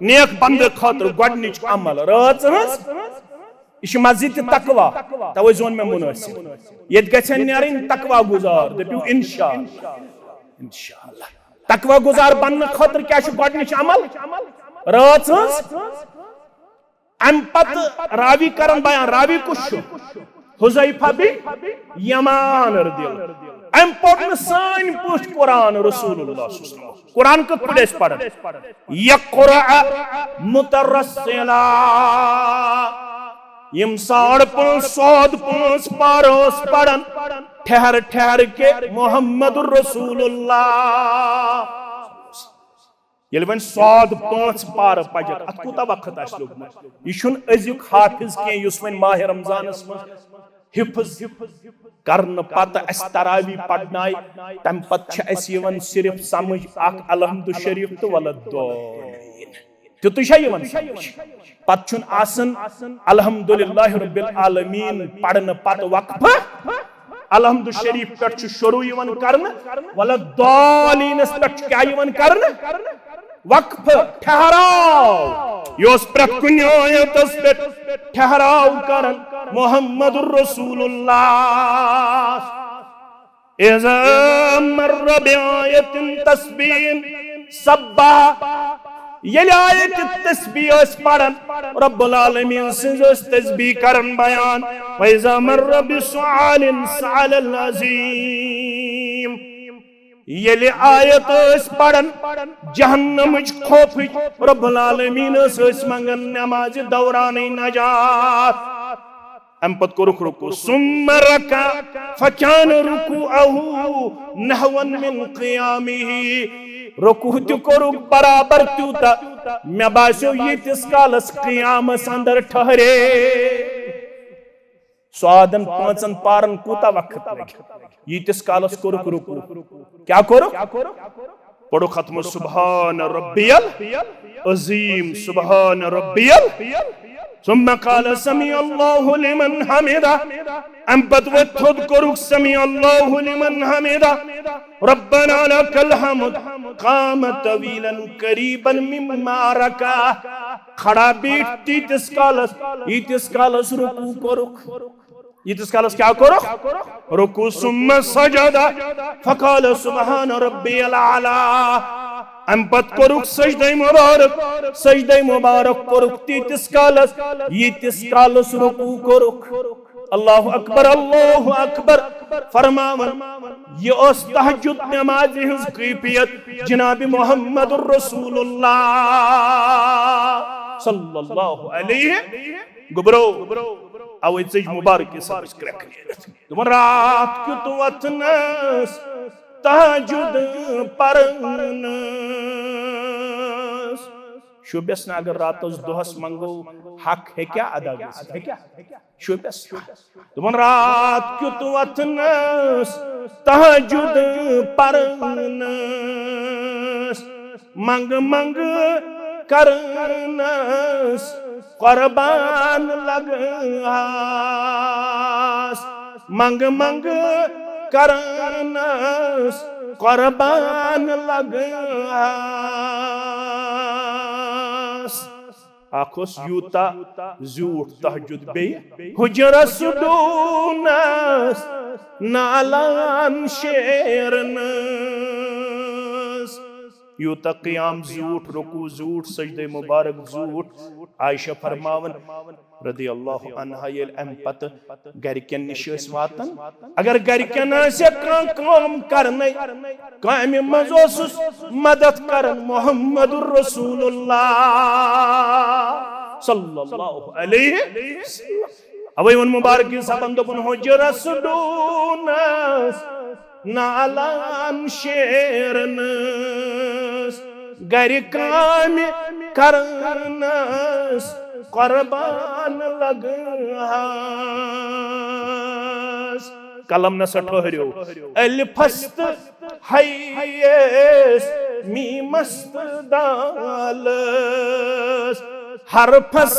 A: नेक बंद खतर गडनिच अमल रात यह मस्जिद तकवा तवे जोन में मुनासिब ये गछन नेरन तकवा गुजार दपू इंशाअल्लाह तकवा गुजार बनने खतर क्या गोडनिच अमल रात अम पत रावी करन बयान रावी कुछ हुज़ैफा बिन यमान रदियल्लाहु अम पढ़न सान पुष्ट कुरान रसूलुल्लाह कुरान कत पढ़ पढ़न यक़रा मुतरस्सिला यम 5.5 पारोस पढ़न ठहर ठहर के मोहम्मदुर रसूलुल्लाह ये 5 पार पजत अत कूता वक्त लोगमुत यह अजुक हाफिज के वन माह रमजानस मज हिफ्ज करन पत अस तरावी पढ़नाय तम पत सिर्फ समझ अख अलहम्दु शरीफ तो वलद्दोलीन तुतु समझ पत आसन अलहम्दुलिल्लाहि रब्बिल आलमीन पढ़न पत वक्फ अलहम्दु शरीफ पे शुरू करन वलद्दोलीनस पे क्या करन वक्फ ठहराव योस प्रत कुन आयतस पे ठहराव करन मोहम्मदुर रसूलुल्लाह इज़ा मर्र बिआयतिन तस्बीह सब्बा यले आयत तस्बीह पढ़न रब्बुल आलमीन सिंज तस्बीह करन बयान व इज़ा मर्र बिसुआलिन सअलल अज़ीम यले आयत पढ़न जहन्नम खौफ रब्बुल आलमीन मंगन नमाज दौरान नजात अम पत कोरुख रुकू सुम्मा रका फकान रुकुअहु नहवन मिन क़ियामिही रुकू तु कोरुख बराबर त्यूता मे बास्यो यीतिस कालस क़ियामस अंदर ठहरे स्वादन 5 पारन कूता वक्त लगे यीतिस कालस कोरुख रुकू क्या कोरुख पढ़ो खत्म सुभान रब्बियल अज़ीम सुभान रब्बियल सुम्मा क़ाल समी अल्लाहु लिमन हमिदा अम पत वथुद कोरुख समी अल्लाहु लिमन हमिदा रब्बना लकल हम्द क़ाम तवीलन करीबन मिम्मा रका खड़ा बीठ तीतिस कालस रुकू कोरुख यीतिस कालस क्या कोरुख रुकू सुम्मा सजदा फ़क़ाल सुब्हान रब्बियल आला अम पत कोरुख सजदे मुबारक कोरुख तीतिस कालस रुकू कोरुख अल्लाहु अकबर फरमावन ये ओस तहज्जुद नमाज हिंस कैफियत जनाब मोहम्मदुर रसूलुल्लाह सल्लल्लाहु अलैहि गुबरो अवे चज मुबारक सब क्रक रात क्युत वथनस तहज्जुद परनस शुबस न अगर रातस दोहस मंगो हक है क्या अदा है क्या शुबस तुमन रात क्युत वथनस तहज्जुद परनस मंग मंग करनस कुर्बान लगहास मंग मंग करनस कुर्बान लगहास आखोस यूता झूठ तहज्जुद बे हुजरस डूनस नालान शेरनस यूता क़ियाम झूठ रुकू झूठ सजदे मुबारक झूठ आयशा फरमावन रदी अल्लाह अन्हा ये अम पत गरकन निश वातन अगर गरकन काम करने काम मज मदद करन मोहम्मदुर रसूलुल्लाह सल्लल्लाहु अलैहि अवे उन मुबारक सबन दोपन हुजरस डूनस नालान शेरनस गर काम करनस कुर्बान लगहास कलम न ठहरियो अलिफस्त हयस मीमस्त दालस हरफस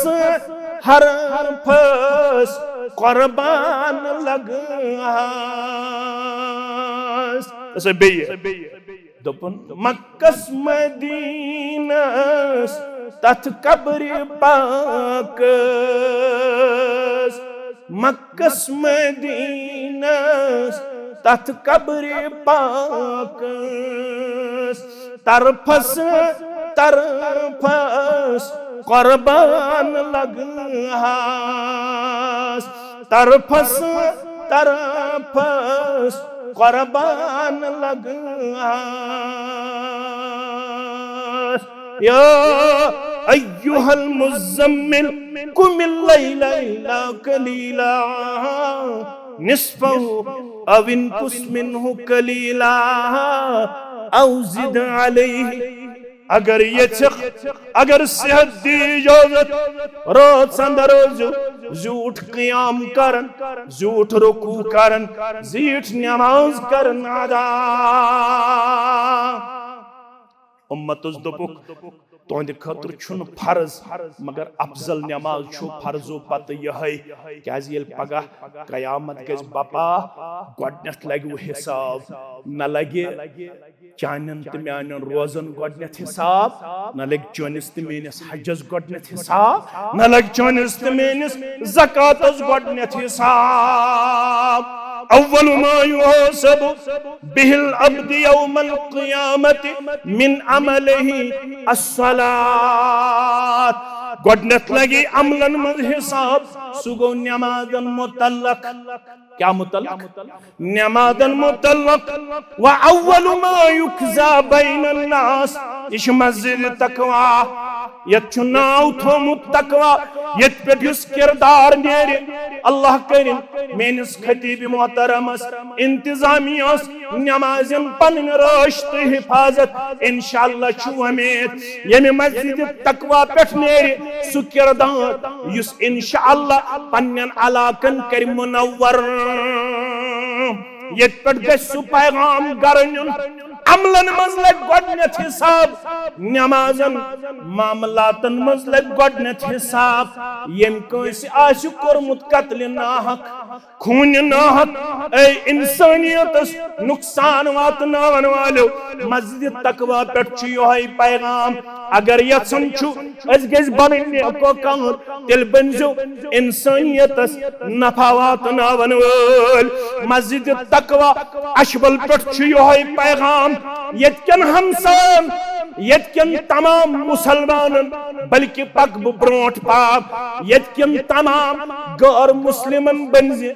A: कुर्बान लगहास ऐसे बेय दोपन मक्कस मदीनस तथ कब्र पाक मक्कस मदीनस तथ कब्र पाकस तरफस तरफस कुर्बान लगहास तरफस तरफस कुर्बान लगहास या अय्युहल मुज़म्मिल कुमिल लैला इल्ला कलीला निस्फहु अव इनकुस मिन्हु कलीला औ ज़िद अलैहि अगर ये अगर सेहत दी इजाजत रात संदर झूठ क़याम करन झूठ रुकू करन झूठ नमाज करन अदा उम्मतुस दोपुक तुंद खतर छुन फर्ज मगर अफजल नमाज छु फर्जो पत यहै क्याज येल पगह कयामत गज बपा गोडनेथ लगु हिसाब न लगे चानन त म्यानन रोजन गोडनेथ हिसाब न लग चोनिस त मेनिस हजस गोडनेथ हिसाब न लग चोनिस त मेनिस ज़कातस गोडनेथ हिसाब अव्वल मा युहसबु बिहिल अब्द यौमल क़ियामति मिन अमलिही अस्सलात गोडनेथ लगी अमलन मज हिसाब सुगो नमाजन मुतल्लक क्या मुतल्लक नमाजन मुतल्लक व अव्वल मा युक्जा बैनन नास इश मस्जिद तकवा यत नाव थोमुत तकवा यत पे किरदार नेरे अल्लाह करिन मेनिस खतीब मोहतरमस इंतजामियस नमाजन पन राश्त हिफाजत इंशाअल्लाह छु उम्मीद यमे मस्जिद तकवा पेठ नेरे सु किरदार युस इंशाअल्लाह पन्नन अलाकन कर मुनव्वर यत पे गस सु पैगाम गरनुन अमलन मज लग गोडनेथ हिसाब नमाजन मामलातन मज लग गोडनेथ हिसाब यम कंस आशु कोरमुत कत्ल नाहक खून नाहक ए इंसानियतस नुकसान वातनावन वालो मस्जिद तकवा पेठ छु योहै पैगाम अगर यसन छु अस गज बनने को कमर तिल बनजो इंसानियतस नफा वातनावन वाल मस्जिद तकवा अशबल पेठ छु योहै पैगाम यतकन हमसान यतकन तमाम मुसलमानन बल्कि पक ब्रोट पाप यतकन तमाम गैर मुस्लिमन बनजे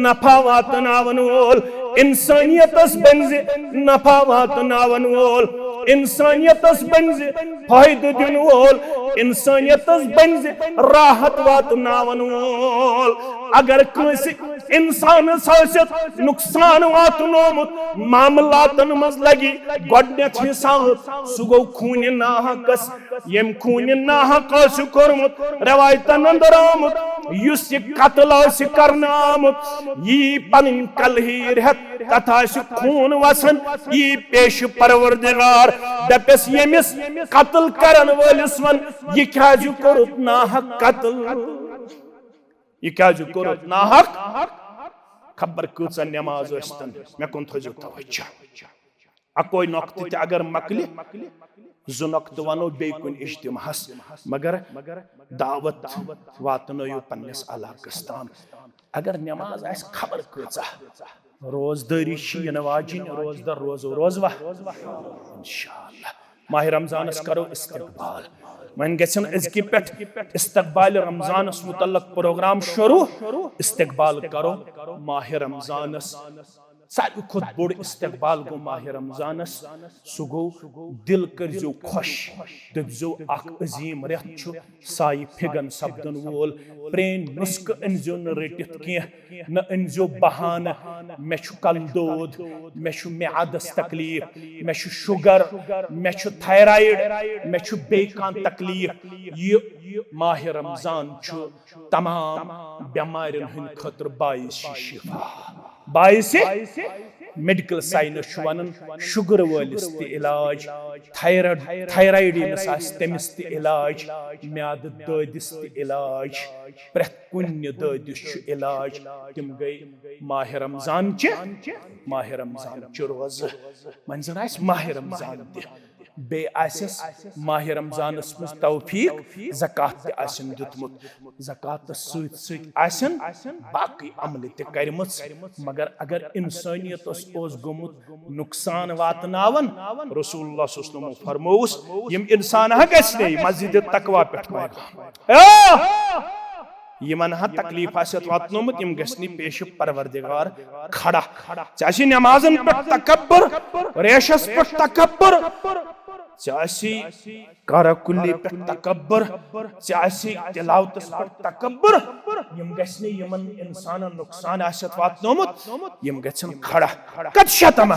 A: नफा वातनावन वोल इंसानियतस बनजे नफा वातनावन वोल इंसानियतस बनजे फायदे दिन वोल इंसानियतस बनजे राहत वातनावन वोल अगर कंसी इंसान सत नुकसान वातनोमुत मामलातन मज लगी गोडनेथ हिसाब सु गो खून नाहकस यम खून नाहक कोरमुत रवायतन अंदर आमुत युस ये कत्ल करना आमुत यी पन कलहीर हेत तथा खून वसन यी पेश परवरदिगार दपस यमिस कत्ल करन वलिस वन यी क्या जो कोरुत नाहक कत्ल यी क्या जो कोरुत नाहक खबर कूचा नमाज अस्तन मे कुन थजो तवज्जो अकोई नक्ति ते अगर मकली जु नक्त वनो बे कुन इज्तिमाहस मगर दावत वातनयो पन्नस अलाकस ताम अगर नमाज आस खबर कूचा रोजदारी शीन वाजिन रोजदार रोजवा इंशाअल्लाह माह रमजानस करो इस्तकबाल वन गसन अजकि पेठ इस्तकबाल रमजानस मुतल्लक प्रोग्राम शुरू इस्तकबाल करो माह रमजानस सारी खुद बोड़ इस्तकबाल गो माह रमजानस सु गो दिल करजो खुश दपजो अख अजीम रेत छु साई फिगन सब्दन वोल प्रेन नुस्क अनजो न रटित के न अनजो बहान मे छु कलदोद मे छु मेआदस तकलीफ मे छु शुगर मे छु थायराइड मे छु बेकान तकलीफ ये माह रमजान छु तमाम बीमारियन हन खतर बाइस शिफा बाइस मेडिकल साइंस वन शुगर वलिस ते इलाज थायराइड तमिस ते इलाज म्याद ददिस ते इलाज प्रेथ कुन ददिस इलाज तिम गई माह रमजान च रोज मन जन माह रमजान बे आसिस माह रमजानस मज तौफीक ज़कात ते आसिन दितमुत ज़कात सत सत आसिन बाकी अमल ते करमस मगर अगर इंसानियत ओस गोमुत नुकसान वातनावन रसूलुल्लाह सल्लल्लाहु अलैहि वसल्लम फरमोस यम इंसान हा गस्ने मस्जिद तकवा पेठ यमन हा तकलीफ आसत वातनोमुत यम गस्नी पेश परवरदिगार खड़ा चाहे नमाजन पे तकब्बुर रेशस पे तकब्बुर चाहे कारकुल्ली पे तकब्बुर चाहे तिलावतस पे तकब्बुर यम गस्नी यमन इंसान नुकसान आसत वातनोमुत यम गसन खड़ा कद शतम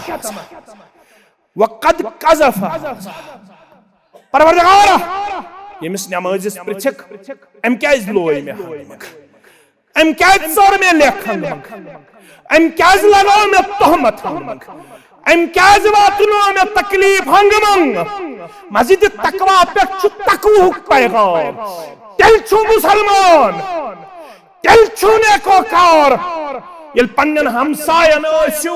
A: वक़द कज़फ परवरदिगार यमिस नमाज़िस पृछक अम क्या लोय मे अम क्या सर में लेखन अम क्या लगाओ में तोहमत अम क्या वातनो में तकलीफ हंगमंग मस्जिद तकवा पे तकवू पैगाम तेल छु मुसलमान तेल छु नेकोकार ये पन्न हमसायन ओसु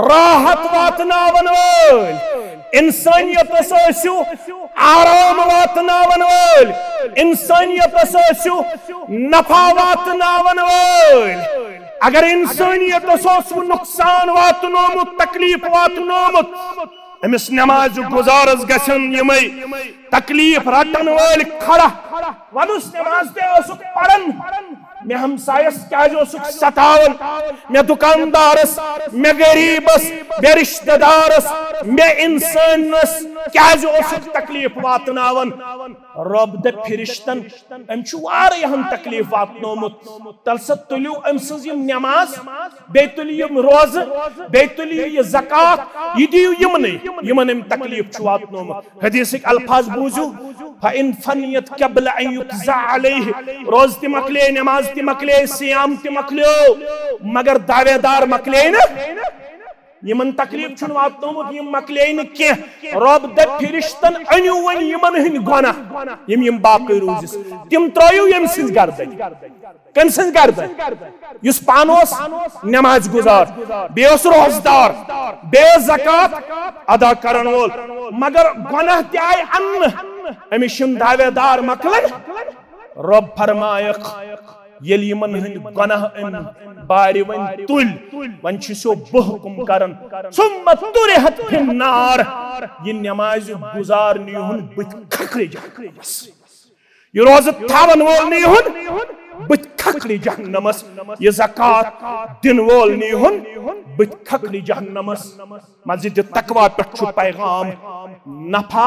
A: राहत वातनावन वोल इंसानियत ओसु आराम वातनावन वोल इंसानियत ओसु नफा वातनावन वोल अगर इंसानियत ओसु नुकसान वातनोमुत तकलीफ वातनोमुत अमिस नमाज गुजारस गसन यमै तकलीफ रटन वोल खड़ा वनुस नमाज ते ओसु पढ़न मे हमसायस क्या सतावन मे दुकानदारस मे गरीबस मे रिश्तेदारस मे इंसानस क्या तकलीफ वातनावन रब द फिरिश्तन अम वारियाहन तकलीफ वातनोमुत तलसा तुलियो अम सज नमाज बे तुलियो रोज बे तुलियो ये ज़कात ये दियो यमन अम तकलीफ वातनोमुत हदीसिक अल्फाज बूझू फ़इन फनियत क़ब्ल अन युक़ज़ा अलैहि रोज ति मकले नमाज ति मकले सियाम ति मकलो मगर दावेदार मकले न यमन तकलीफ छुन वातनोमुत यम मकले न के रब द फिरिश्तन अनु वन यमन हिन गुनाह यम बाकी रोजिस तिम त्रयो यम सिज गर्दन कम सिज गर्दन युस पानोस नमाज गुजार बेस रोजदार बे ज़कात अदा करन वोल मगर गुनाह ते आय अन्न अमिशुन दावेदार मकलन रब फरमायक येल यमन हिंद गुनाह बारि वन तुल वन छिसो बहुकुम करन सुम्मा तुरिहत फिन्नार ये नमाज गुजार निहुन बित खखरे बस ये रोज थावन वोल निहुन बित खखरे जहन्नमस ये ज़कात दिन वोल निहुन बित खखरे जहन्नमस मस्जिद तकवा पे छु पैगाम नफा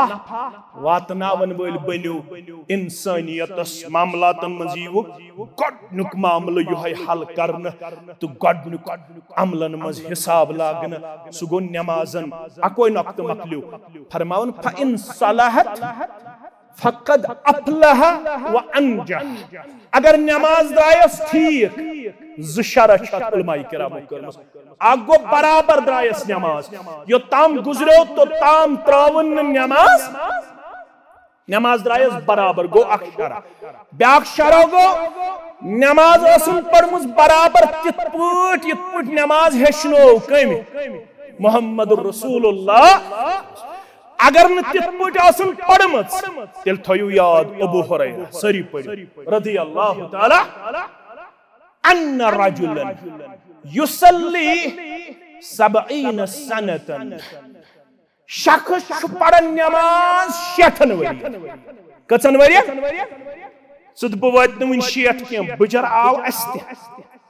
A: वातनावन वोल बन्यो इंसानियतस मामलातन मजीव गडनुक मामलो युहाय हल करन तो गडनुक अमलन मज हिसाब लागन सुगो नमाजन अकोय नक्त मकलियो फरमावन फ इन सलाहत फकद अफलह व अंजह अगर नमाज द्रायस ठीक ज़शरह उलमाए किरामो करमस आगो बराबर द्रायस नमाज यो ताम गुजरो तो ताम त्रावन नमाज द्रायस बराबर गो अक्षरा ब्याक शरा गो नमाज असुन पढ़मुस बराबर तित नमाज हेशनो कमी मुहम्मदुर रसूलुल्लाह अगर न तित आसन पढ़मस तेल थयु याद अबू हुरैरा सरी पढ़ी रदियल्लाहु ताला अन्ना रजुलन युसल्ली 70 सनतन शख्स पढ़न नमाज 60 वरी कचन वरी सुद बवत वन 60 के बजर आव अस्ति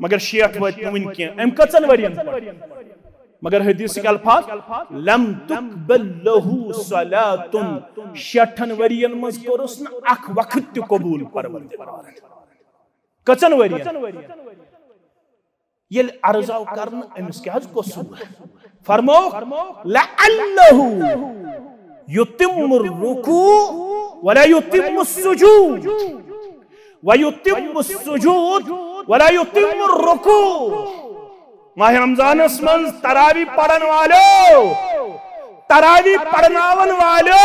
A: मगर 60 वत वन के एम कचन वरी मगर हदीस के अल्फाज लम तुकबल लहु सलातुन 60 वरियन मज कोरस न अख वक्त कबूल परवरदिगार कचन वरियन ये अर्जाव करन अमिस के हज कसूर फरमो लअल्लहु युतिम्मु रुकू वला युतिम्मु सुजूद व युतिम्मु सुजूद वला युतिम्मु रुकू माह रमजान मन तरावी पढ़न वालो तरावी पढ़नावन वालो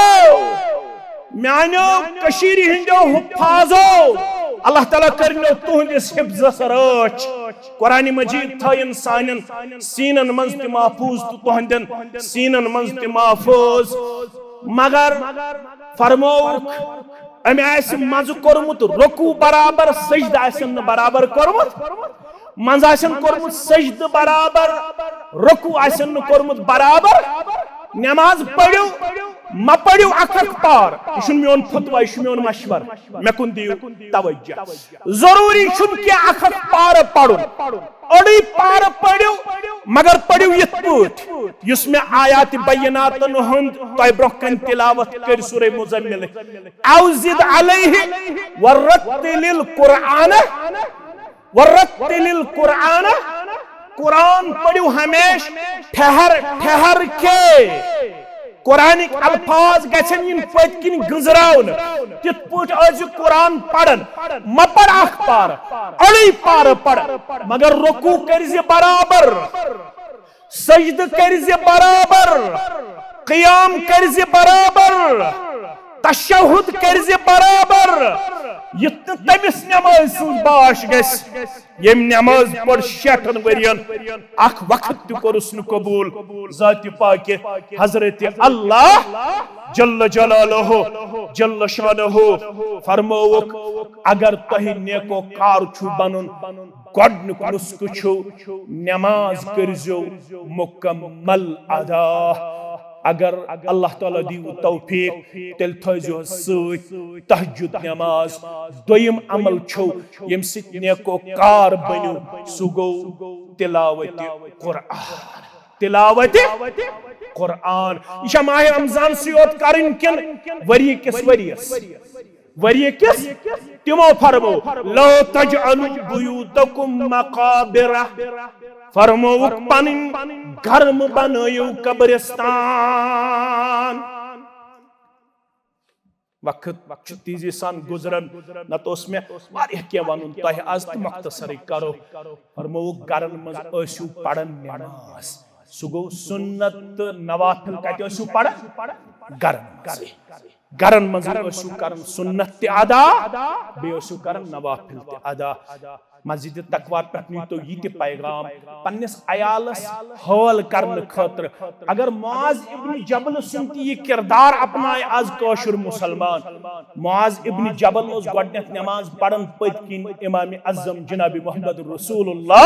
A: म्यानो कशीरी हिंदो हुफाजो अल्लाह ताला करनो तुहंदिस हिफ्ज़स रच कुरान मजीद था इंसानन सीनन मंज ते महफूज तो तुहंदन सीनन मंज ते महफूज मगर फरमोक अमे आस मज कोरमुत रुकू बराबर सजद आसन बराबर कोरमुत मंज आसन कोरमुत सजद बराबर रुकू आसन कोरमुत बराबर नमाज पढ़ो म पढ़ो अख पार यह मोन फतवा यह मोन मशवर मे कुन दियो तवज्जो जरूरी कि अख पार पढ़ो अड़ी पार पढ़ो मगर पढ़ो यथ पट इस मे आयात बय्यनातन हुंद तय ब्रोह कन तिलावत कर सूरे मुजम्मिल औजिद अलैहि वरत्तिलिल कुरान कुरान पढ़ो हमेश ठहर ठहर के कुरानिक अल्फाज गछन इन पतकिन गुजरावन तित पट आज कुरान पढ़न म पढ़ अख पार अड़ी पार पढ़ मगर रुकू करजे बराबर सजद करजे बराबर क़ियाम करजे बराबर तशहुद करजे बराबर युत तमिस नमाज सुन बाश गस यम नमाज पढ़ 60 वरियन अख वक्त कोरुस न कबूल जात पाक हजरत अल्लाह जल्ल जलालहु जल्ल शानहु फरमावक अगर तहि नेको कार छु बनन गडनुक नुस्क छु नमाज करजो मुकम्मल अदा अगर अल्लाह ताला दियो तौफीक तेल थजो सत तहज्जुद नमाज दोयम अमल छो यम सित नेको कार बन्यो सु गो तिलावत कुरान यह माह रमजान सियोत करन किन वरिय किस तिमो फरमो ला तजअलु बुयूतकुम मकाबिरा फरमो पनिन घर बनायो कब्रिस्तान वक्त तेजी सान गुजरन न तो उसमें वारिया के वनुन तह आज तो मुख्तसर करो फरमो घरन मज आसु पढ़न नमाज सु गो सुन्नत नवाफिल कत आसु पढ़न घरन मज आसु करन सुन्नत ते अदा बे आसु करन नवाफिल ते अदा मस्जिद तकवा पे तो ये पैगाम पन्निस अयालस हवाल करने खतर अगर मुआज इब्न जबल सुन ये किरदार अपनाए आज कौशर मुसलमान मुआज इब्न जबल उस गडनेथ नमाज पढ़न पतकिन इमाम अज़्ज़म जनाब मोहम्मद रसूलुल्लाह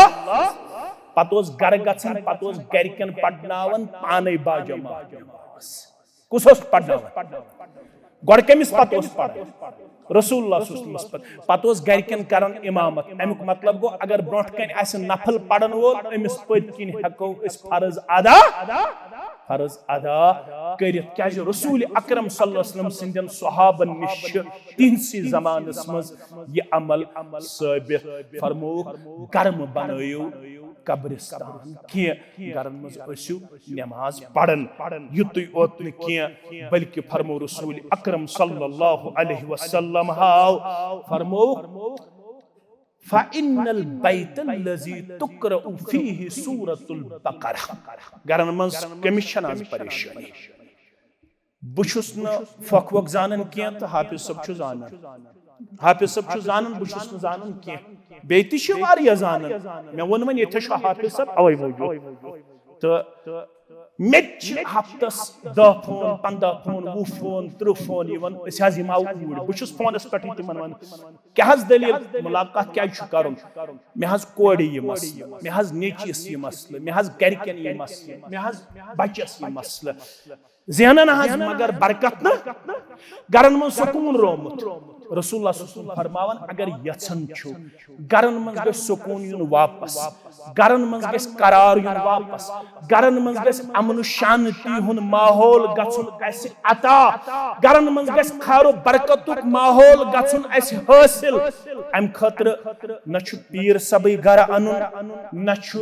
A: पतोस घर गछन पतोस गरकन पढ़नावन पाने बाजमा कुसोस पढ़नावन गड कमिस पतोस पढ़ रसूलुल्लाह सल्लल्लाहु अलैहि वसल्लम पतोस गरकन करन इमामत अमुक मतलब गो अगर ब्रोट कन आस नफल पढ़न वोल अमिस पतकिन हको इस फर्ज अदा करित क्या रसूल अकरम सल्लल्लाहु अलैहि वसल्लम सिंदन सहाबन निश तिनसी जमानस मज ये अमल साबित फरमो कर्म बनायो कब्रिस्तान के घरन मज आसु नमाज पढ़न युत ओत न के बल्कि फरमो रसूल अकरम सल्लल्लाहु अलैहि वसल्लम हाव फरमो फ़इन्नल बैतल्लज़ी तुक़रअ फ़ीहि सूरतुल बक़रा घरन मज कमिशन आज परेशानी बुछुस न फक वक जानन के तो हाफिज सब छु जानन बुछुस न जानन के बेति छ वारिया जानन मे वन मन यथे छ हाफिज सब अवै मौजूद तो मेच हफ्तस 10 फोन 15 फोन 20 फोन 30 फोन यवन अस यमाव ऊर बुछुस फोनस पे तिमन वन क्या हज दलील मुलाकात क्या छु करुन मे हज कोड़ी ये मसला मे हज नेचिस ये मसला मे हज गरकन ये मसला मे हज बचस ये मसला ज़हनन हज मगर बरकत न घरन मन सुकून रोमुत रसूलुल्लाह सल्लल्लाहु अलैहि वसल्लम फरमावन अगर यछन छु घरन मन गस सुकून युन वापस घरन मन गस करार युन वापस घरन मन गस अमन शांति हुन माहौल गछुन अस अता घरन मन गस खैर बरकतुक माहौल गछुन अस हासिल अम खतर न छु पीर सबई घर अनुन न छु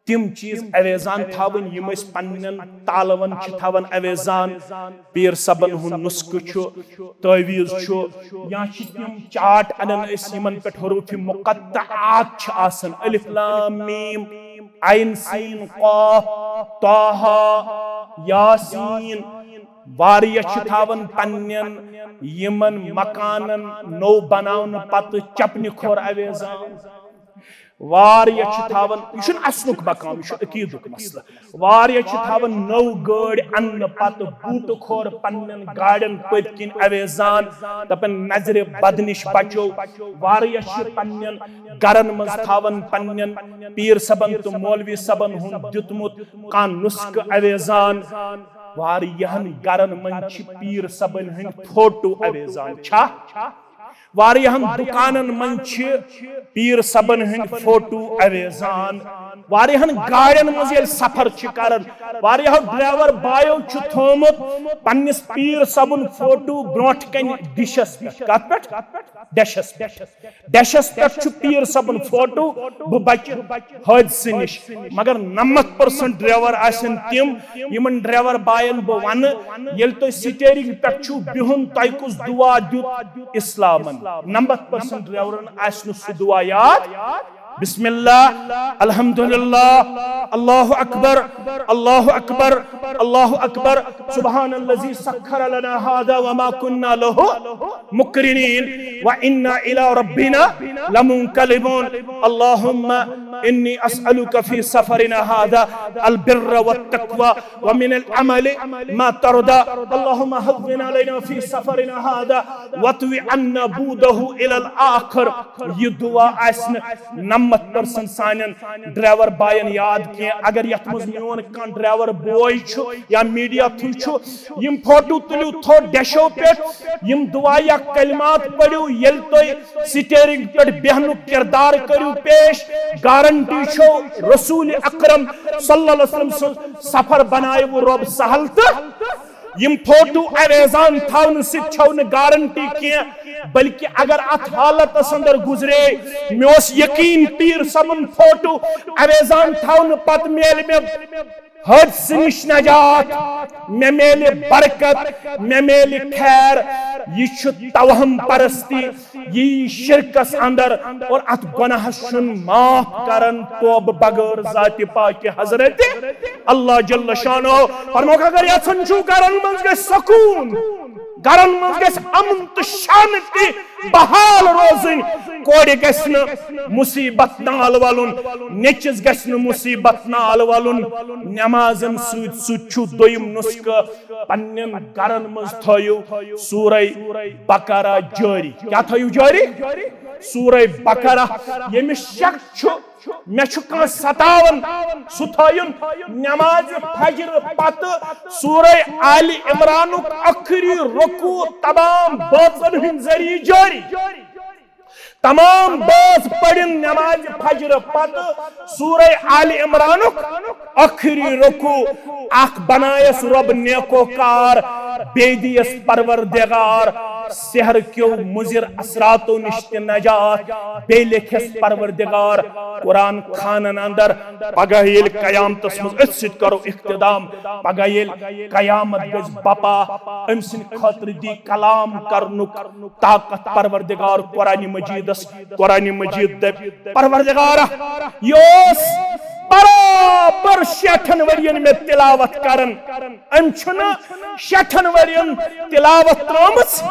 A: तिम चीज अवेजान थावन यम पन्न तालवन थावन अवेजान पीर सबन हुन नुस्क तवीज या तिम चाट अनन यमन पे हरूफ मुक़त्तआत आसन अलिफ लाम मीम आइन सीन क़ाफ ताहा यासीन वारिया थावन पन्न यमन मकानन नो बनावन पत चपनि खोर अवेजान वारिया छ थावन यह असनुक मकाम यह अकीदुक मसला वारिया छ थावन नौ गाड़ी अन्न पत बूट खोर पन्न गाड़न पत किन अवेजान दपन नजर बद निश बचो वारिया छ पन्न गरन मज थावन पन्न पीर सबन तो मौलवी सबन हुन दितमुत कान नुस्क अवेजान वारियाहन गरन मन छ पीर सबन हन फोटो अवेजान छा वारियाहन दुकानन मन छ पीर सबन हन फोटो अवेजान वारियाहन गाड़न मज येल सफर छ करन वारियाह ड्राइवर बायो छ थोमुत पन्निस पीर सबन फोटो ब्रोट कन डिशस पे कत पे डैशस पे छ पीर सबन फोटो ब बच हादसे निश मगर 90% ड्राइवर आसन तिम यमन ड्राइवर बायन ब वन येल तो स्टीयरिंग पे छ बिहुन तय कुस दुआ दुत इस्लामन 90% ड्राइवरन आसन सु दुआ याद बिस्मिल्लाह अल्हम्दुलिल्लाह अल्लाहु अकबर अल्लाहु अकबर अल्लाहु अकबर सुब्हानल्लज़ी सख्खर लना हादा वमा कुन्ना लहु मुकरिनीन व इन्ना इला रब्बिना लमुनकलिबून अल्लाहुम्मा इन्नी अस्अलुका फी सफरिना हादा अल बिर्र वत तक़वा व मिनल अमल मा तरदा अल्लाहुम्मा हव्विन अलैना फी सफरिना हादा वतवी अन्ना बूदहु इलल आखिर ये दुआ आसन 90% सानन ड्राइवर बायन याद किए अगर यथ मज मोन कान ड्राइवर बॉय छु या मीडिया थु छु यम फोटो तुलियो थो डैशो पे यम दुआ या कलमात पढ़ियो यल तोय स्टीयरिंग पे बेहनु किरदार करियो पेश गारंटी छो रसूल अकरम सल्लल्लाहु अलैहि वसल्लम सफर बनाए वो रब सहल त यम फोटो अवेजान थावन से छौन गारंटी किए बल्कि अगर अत हालत अंदर गुजरे मेस यकीन पीर सबन फोटो अवेजान थावन पत मेल में हादसे निश नजात मे मेले बरकत मे मेले खैर यह तवहम परस्ती यह शिरकस अंदर और अत गुनाह शुन माफ करन तौब बगैर जाति पाक हजरत अल्लाह जल्ल शानो फरमाओ अगर यथन छु करन मंज गए सुकून गरन मंज गए अमन तो शांति बहाल रोजन कोड़ गसन मुसीबत नाल वलुन नेचिस गसन मुसीबत नाल वलुन नमाजन सुछु दोयम नुस्क पन्नन गरन मंज थयो सूरह बकरा जारी क्या थयो जारी सूरह बकरा यम शक छु मे सतावन सुथयुन नमाज फजर पत सूरह आल इमरान आखिरी रुकू तमाम बातन हिंद जरिए जारी तमाम बात पढ़न नमाज फजर पत सूरह आल इमरान आखिरी रुकू अख बनायस रब नेकोकार बेदियस परवरदिगार सहर क्यों मुजिर असरातो निश्च नजात बेलेखस परवरदिगार कुरान खानन अंदर पगहिल कयामतस मज असित करो इख्तिदाम पगहिल कयामत गज बपा अमसिन खतर दी कलाम करनुक ताकत परवरदिगार कुरान मजीद परवरदिगार योस बराबर 60 वरियन में तिलावत करन अमछना 60 वरियन तिलावत त्रमस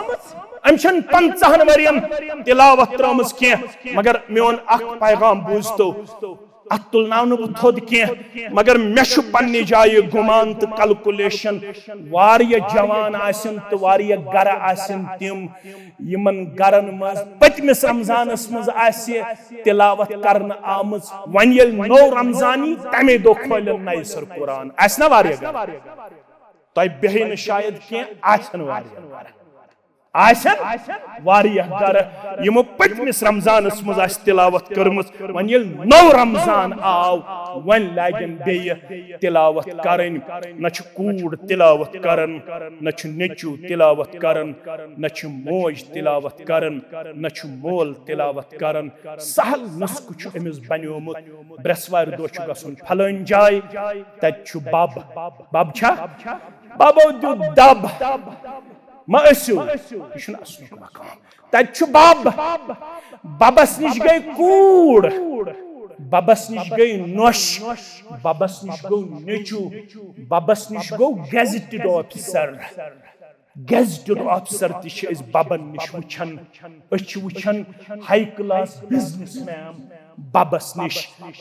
A: अमछन 50 वरियन तिलावत त्रमस के मगर मेन अख पैगाम बूझतो अतुल नाव थोद के मगर मेशु पन्नी जाय गुमान तो कैलकुलेशन वारिया जवान आसन तो वारिया गर आसन तिम यमन गरन मज पतमिस रमजानस मज आसे तिलावत करन आमज वन येल नो रमजानी तमे दो खोलन नय सर कुरान आसना वारिया गर तय बेहिन शायद के आसन वारिया आसन वारिया गर यमो पतमिस रमजानस मज आस तिलावत करमस वन येल नो रमजान आव वन लागन बेय तिलावत करन न छ कूड़ तिलावत करन न छ नेचू तिलावत करन न छ मोज तिलावत करन न छ मोल तिलावत करन सहल नस्क छ अमिस बन्योमुत ब्रसवार दो छ गसन फलन जाय तत छ बब छ बबो दु दब मा असु इशन असनु मकाम तत छ बबस निश गई कूड़ बबस निश गई नोश बबस निश गो नेचू बबस निश गो गेजेटेड ऑफिसर گیزٹڈ آفیسر تہِ چھِ أسۍ ببن نِش وٕچھان أسۍ چھِ وٕچھان ہاے کلاس بزنس مین ببس نِش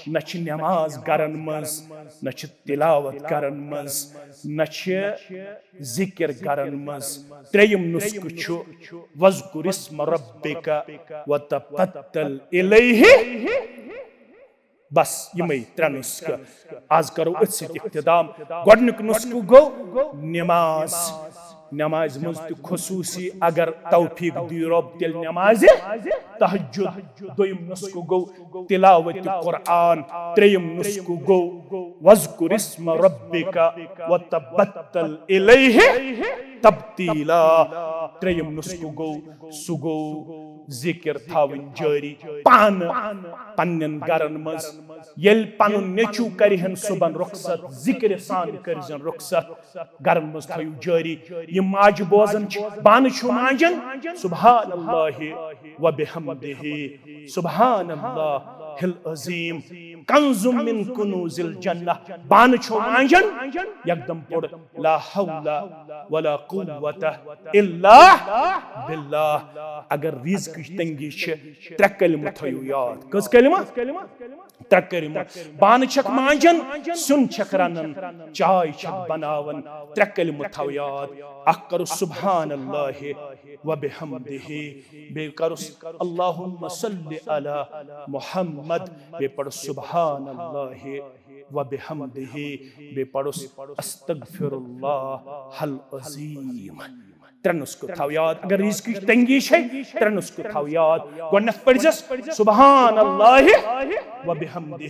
A: نہ چھِ نٮ۪ماز گرن منٛز نہ چھِ تلاوت گرن منٛز نہ چھِ ذِکر گرن منٛز ترٛیٚیِم نُسخہٕ چھُ وَذْکُر اسمَ رَبِّکَ وَتَبَتَّل اِلَیْہِ بس یِمے ترٛےٚ نُسخہٕ آز کرو أتھۍ سۭتۍ اختتام گۄڈنیُک نُسخہٕ گوٚو نٮ۪ماز نٮ۪مازِ منٛز تہِ خصوٗصی اگر توفیٖق دی رۄب تیٚلہِ نٮ۪مازِ تہجُد دوٚیِم نُسخہٕ گوٚو تِلاوتِ قرآن ترٛیٚیِم نُسخہٕ گوٚو وَذْکُر اسمَ رَبِّکَ وَتَبَتَّل اِلَیْہِ تبتیٖلا ترٛیٚیِم نُسخہٕ گوٚو سُہ گوٚو ذِکر تھاوٕنۍ جٲری پانہٕ پننٮ۪ن گرن منٛز ییٚلہِ پنُن نیٚچوٗ کرِہن صُبحن رۄخصت ذِکرِ سان کٔرزن رۄخصت گرن منٛز تھٲیِو جٲری یِم ماجہِ بوزان چھِ بانہٕ چھُ مانجان سبحان اللہ وبحمدہ سبحان اللہ العظیم کنز من کنوز الجنہ بانہٕ چھُ مانجان یکدم پوٚر لا حول ولا قوة الا باللہ اگر رزقٕچ تنگی چھِ ترٛےٚ کلمہٕ تھٲیِو یاد کٔژ کلمہٕ ترٛےٚ کلمہٕ بانہٕ چھکھ مانجان سیُن چھکھ رنان چاے چھکھ بناوان ترٛےٚ کلمہٕ تھاو یاد اکھ کرُس سبحان اللہ وبحمدہ بیٚیہِ کرُس اللہُمَّ صلی علی محمد بیٚیہِ پرُس سبحان اللہ وبحمدہ بیٚیہِ پرُس استغفر اللہ العظیم ترٛےٚ نُسخہٕ تھاو یاد اگر رزقٕچ تنگی چھے ترٛےٚ نُسخہٕ تھاو یاد گۄڈنٮ۪تھ پٔرزٮ۪س سبحان اللہ وبحمدہ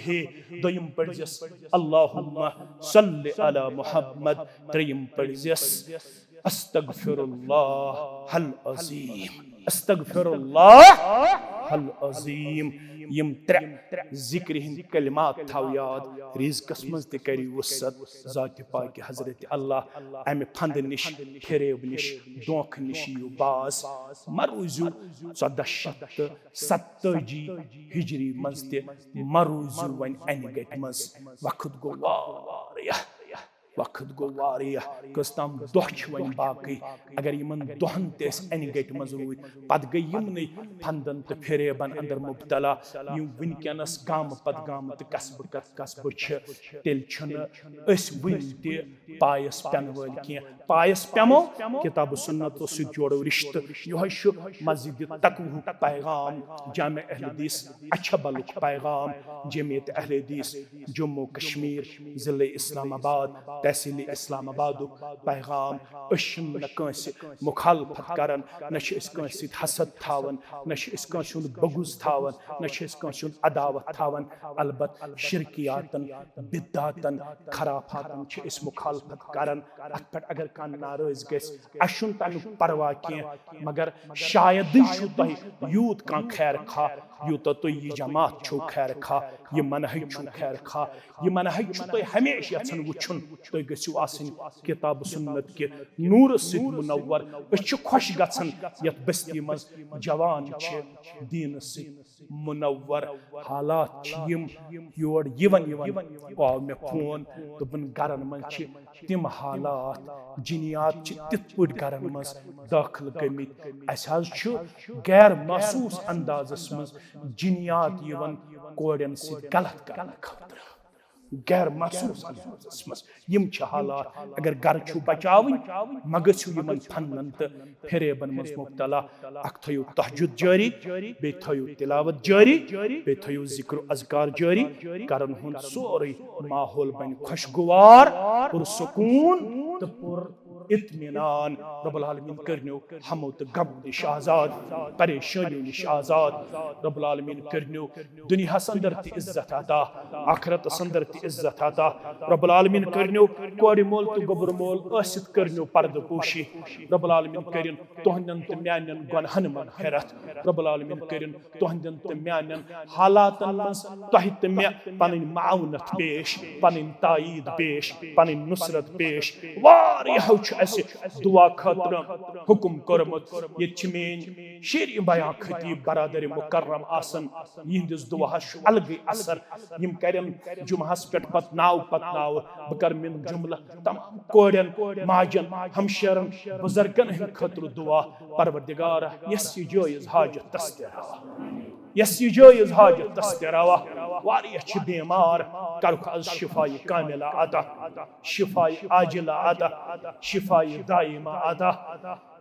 A: دوٚیِم پٔرزٮ۪س اللہُمَّ صلی علی محمد ترٛیٚیِم پٔرزٮ۪س استغفر اللہ العظیم استغفر اللہ العظیم یِم ترٛےٚ ذِکرِ ہٕنٛدۍ کلمات تھاو یاد رزقس منٛز تہِ کٔرِو وُسعت ذاتِ پاکہِ حضرتِ اللہ امہِ پھنٛدٕ نِش فریب نِش دھوکہٕ نِش یِیِو باز مہ روٗزِو 1470 ہجری منٛز تہِ مہ روٗزِو وۄنۍ انہِ گٹہِ منٛز وقت گوٚو واریاہ کٔژ تام دۄہ چھِ وۄنۍ باقٕے اگر یِمن دۄہن تہِ أسۍ انہِ گٹہِ منٛز روٗدۍ پتہٕ گٔے یِمنٕے پھنٛدن تہٕ فریبن اندر مُبتلا یِم وٕنکیٚنس گامہٕ پتہٕ گامہٕ تہٕ قصبہٕ چھِ تیٚلہِ چھُنہٕ أسۍ وٕنہِ تہِ پایس پٮ۪نہٕ وٲلۍ کینٛہہ پایس پٮ۪مو کِتابہٕ سُنتو سۭتۍ جوڑو رشتہٕ یِہوے چھُ مسجدِ تقوہُک پیغام جامع اہل حدیث اچھبلُک پیغام جمعیت اہل حدیث جموں کشمیٖر ضلعے اسلام آباد تحصیٖل اسلام آبادُک پیغام أسۍ چھِنہٕ نہ کٲنٛسہِ مُخالفت کران نہ چھِ أسۍ کٲنٛسہِ سۭتۍ حسد تھاوان نہ چھِ أسۍ کٲنٛسہِ ہُنٛد بغض تھاوان نہ چھِ أسۍ کٲنٛسہِ ہُنٛد عداوت تھاوان البتہ شرکیاتن بدعاتن خرافاتن چھِ أسۍ مُخالفت کران اتھ پٮ۪ٹھ اگر کانٛہہ ناراض گژھِ اسہِ چھُنہٕ تمیُک پرواہ کینٛہہ مگر شایدٕے چھُ تۄہہِ یوٗت کانٛہہ خیر خواہ یوٗتاہ تُہۍ یہِ جماعت چھُو خیر خواہ یہِ منہج چھُو خیر خواہ یہِ منہج چھُ تۄہہِ ہمیشہِ یژھان وٕچھُن تُہۍ گٔژھِو آسٕنۍ کِتابہٕ سُنت کہِ نوٗرٕ سۭتۍ مُنور أسۍ چھِ خۄش گژھان یتھ بستی منٛز جوان چھِ دیٖنہٕ سۭتۍ مُنور حالات چھِ یِم یور یِوان آو مےٚ فون دوٚپُن گرن منٛز چھِ تِم حالات جِنیات چھِ تِتھ پٲٹھۍ گرن منٛز دٲخل گٔمٕتۍ اسہِ حظ چھُ غیر محسوٗس اندازس منٛز جِنیات یِوان کورٮ۪ن سۭتۍ غلط کرنہٕ خٲطرٕ غیر محسوٗس اندازس منٛز یِم چھِ حالات اگر گرٕ چھُو بچاوٕنۍ مہ گٔژھِو یِمن فنن تہٕ فریبن منٛز مُبتلا اکھ تھٲیِو تہجُد جٲری بیٚیہِ تھٲیِو تلاوت جٲری بیٚیہِ تھٲیِو ذِکر اذکار جٲری گرن ہُنٛد سورُے ماحول بنہِ خۄشگوار پُرسکوٗن تہٕ پُر اطمینان رب العالمیٖن کٔرنو ہمو تہٕ غمو نِش آزاد پریشٲنیو نِش آزاد رب العالمیٖن کٔرنو دُنیاہس اندر تہِ عزت عطا آخرتس اندر تہِ عزت عطا رب العالمیٖن کٔرنو کورِ مول تہٕ گوٚبُر مول ٲسِتھ کٔرنو پردٕ پوشی رب العالمیٖن کٔرِنۍ تُہنٛدٮ۪ن تہٕ میانٮ۪ن گۄنہن مغفرت رب العالمیٖن کٔرِنۍ تُہنٛدٮ۪ن تہٕ میانٮ۪ن حالاتن منٛز تۄہہِ تہٕ مےٚ پنٕنۍ معاونت پیش پنٕنۍ تایید پیش پنٕنۍ نُصرت پیش واریاہو چھُ दुआ खतर हुकुम कर्मुत ये मेन शेर बयां खतीब बरादर मुकर्रम आसन यहंदिस दुआस अलग असर यम करन जुमहस पे पत नाव बह कर मिन जुमला तमाम कोड़न माजन हमशरन बुजुर्गन हंद खतर दुआ परवरदिगारा यस ये जायज हाजत तस्तरावा यस ये जायज हाजत तस्तरावा वारिया बीमार करुख आज शिफाई कामिला अता शिफाई आजिला अता शिफाई दाइमा अता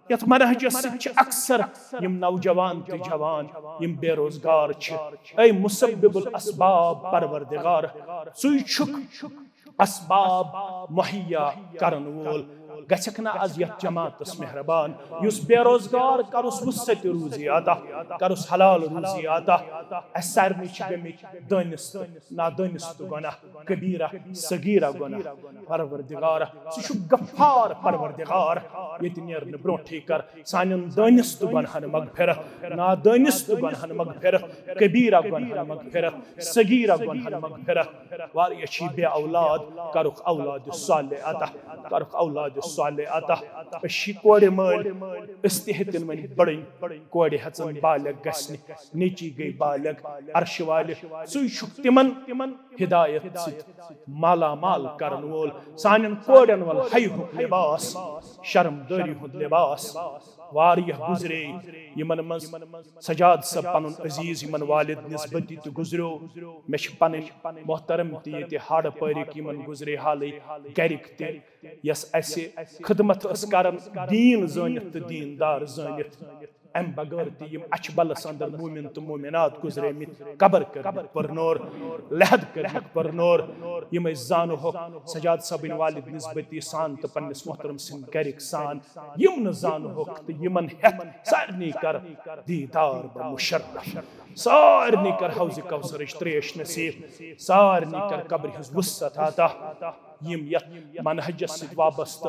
A: यथ मनहजस अक्सर यम नौजवान तो जवान यम बेरोजगार ऐ मुसब्बिबुल असबाब परवरदिगार सुई असबाब मुहैया करन वोल गछक ना आज यथ जमातस मेहरबान युस बेरोजगार करुस वुसत रूजी आता करुस हलाल रूजी आता असरनी गमित दनिस्त नादनिस्त गुनाह कबीरा सगीरा गुनाह परवरदिगार सु गफ्फार परवरदिगार यत नेरन ब्रोंठी कर सानन दनिस्त गुनाहन मगफिरत नादनिस्त गुनाहन मगफिरत कबीरा गुनाहन मगफिरत सगीरा गुनाहन मगफिरत वारिया छी बे औलाद करुख औलाद साले आता करुख औलाद साले आता कोड़े मल हतन वन बड़न कोड़े हचन बालग गसने नेची गई बालग अर्श वाले सुई तिमन हिदायत माला माल करन वोल सानन कोड़न वल हयुक लिबास शर्मदारी हुंद लिबास वारिया गुजरे यमन मज सजाद सब पन अजीज यमन वालिद निस्बती तो गुजरो मे पन मोहतरम ते हाड़ परिक यमन गुजरे हाल गरिक ते यस असे खिदमत करन दीन जानित तो दीनदार जानित अम बगैर तम अचबलस अंदर मोमिन तो मोमिनात गुजरे कबर कर परनोर लहद कर परनोर यम जानो हो सजाद सबन वालिद निस्बती सान तो पन्निस मोहतरम सिंह गरिक सान यम न जानो हो तो यमन हेत सारनी कर दीदार ब मुशर्रफ सारनी कर हौज कौसर त्रेश नसीब सारनी कर कब्र हज वुसत आता यम यत मनहजस वाबस्त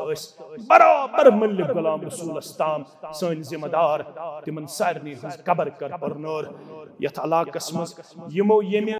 A: बराबर मिल गुलाम रसूल ताम सन जिम्मेदार तिमन सारनी हज कबर कर परनोर यथ इलाकस मज यमो यमे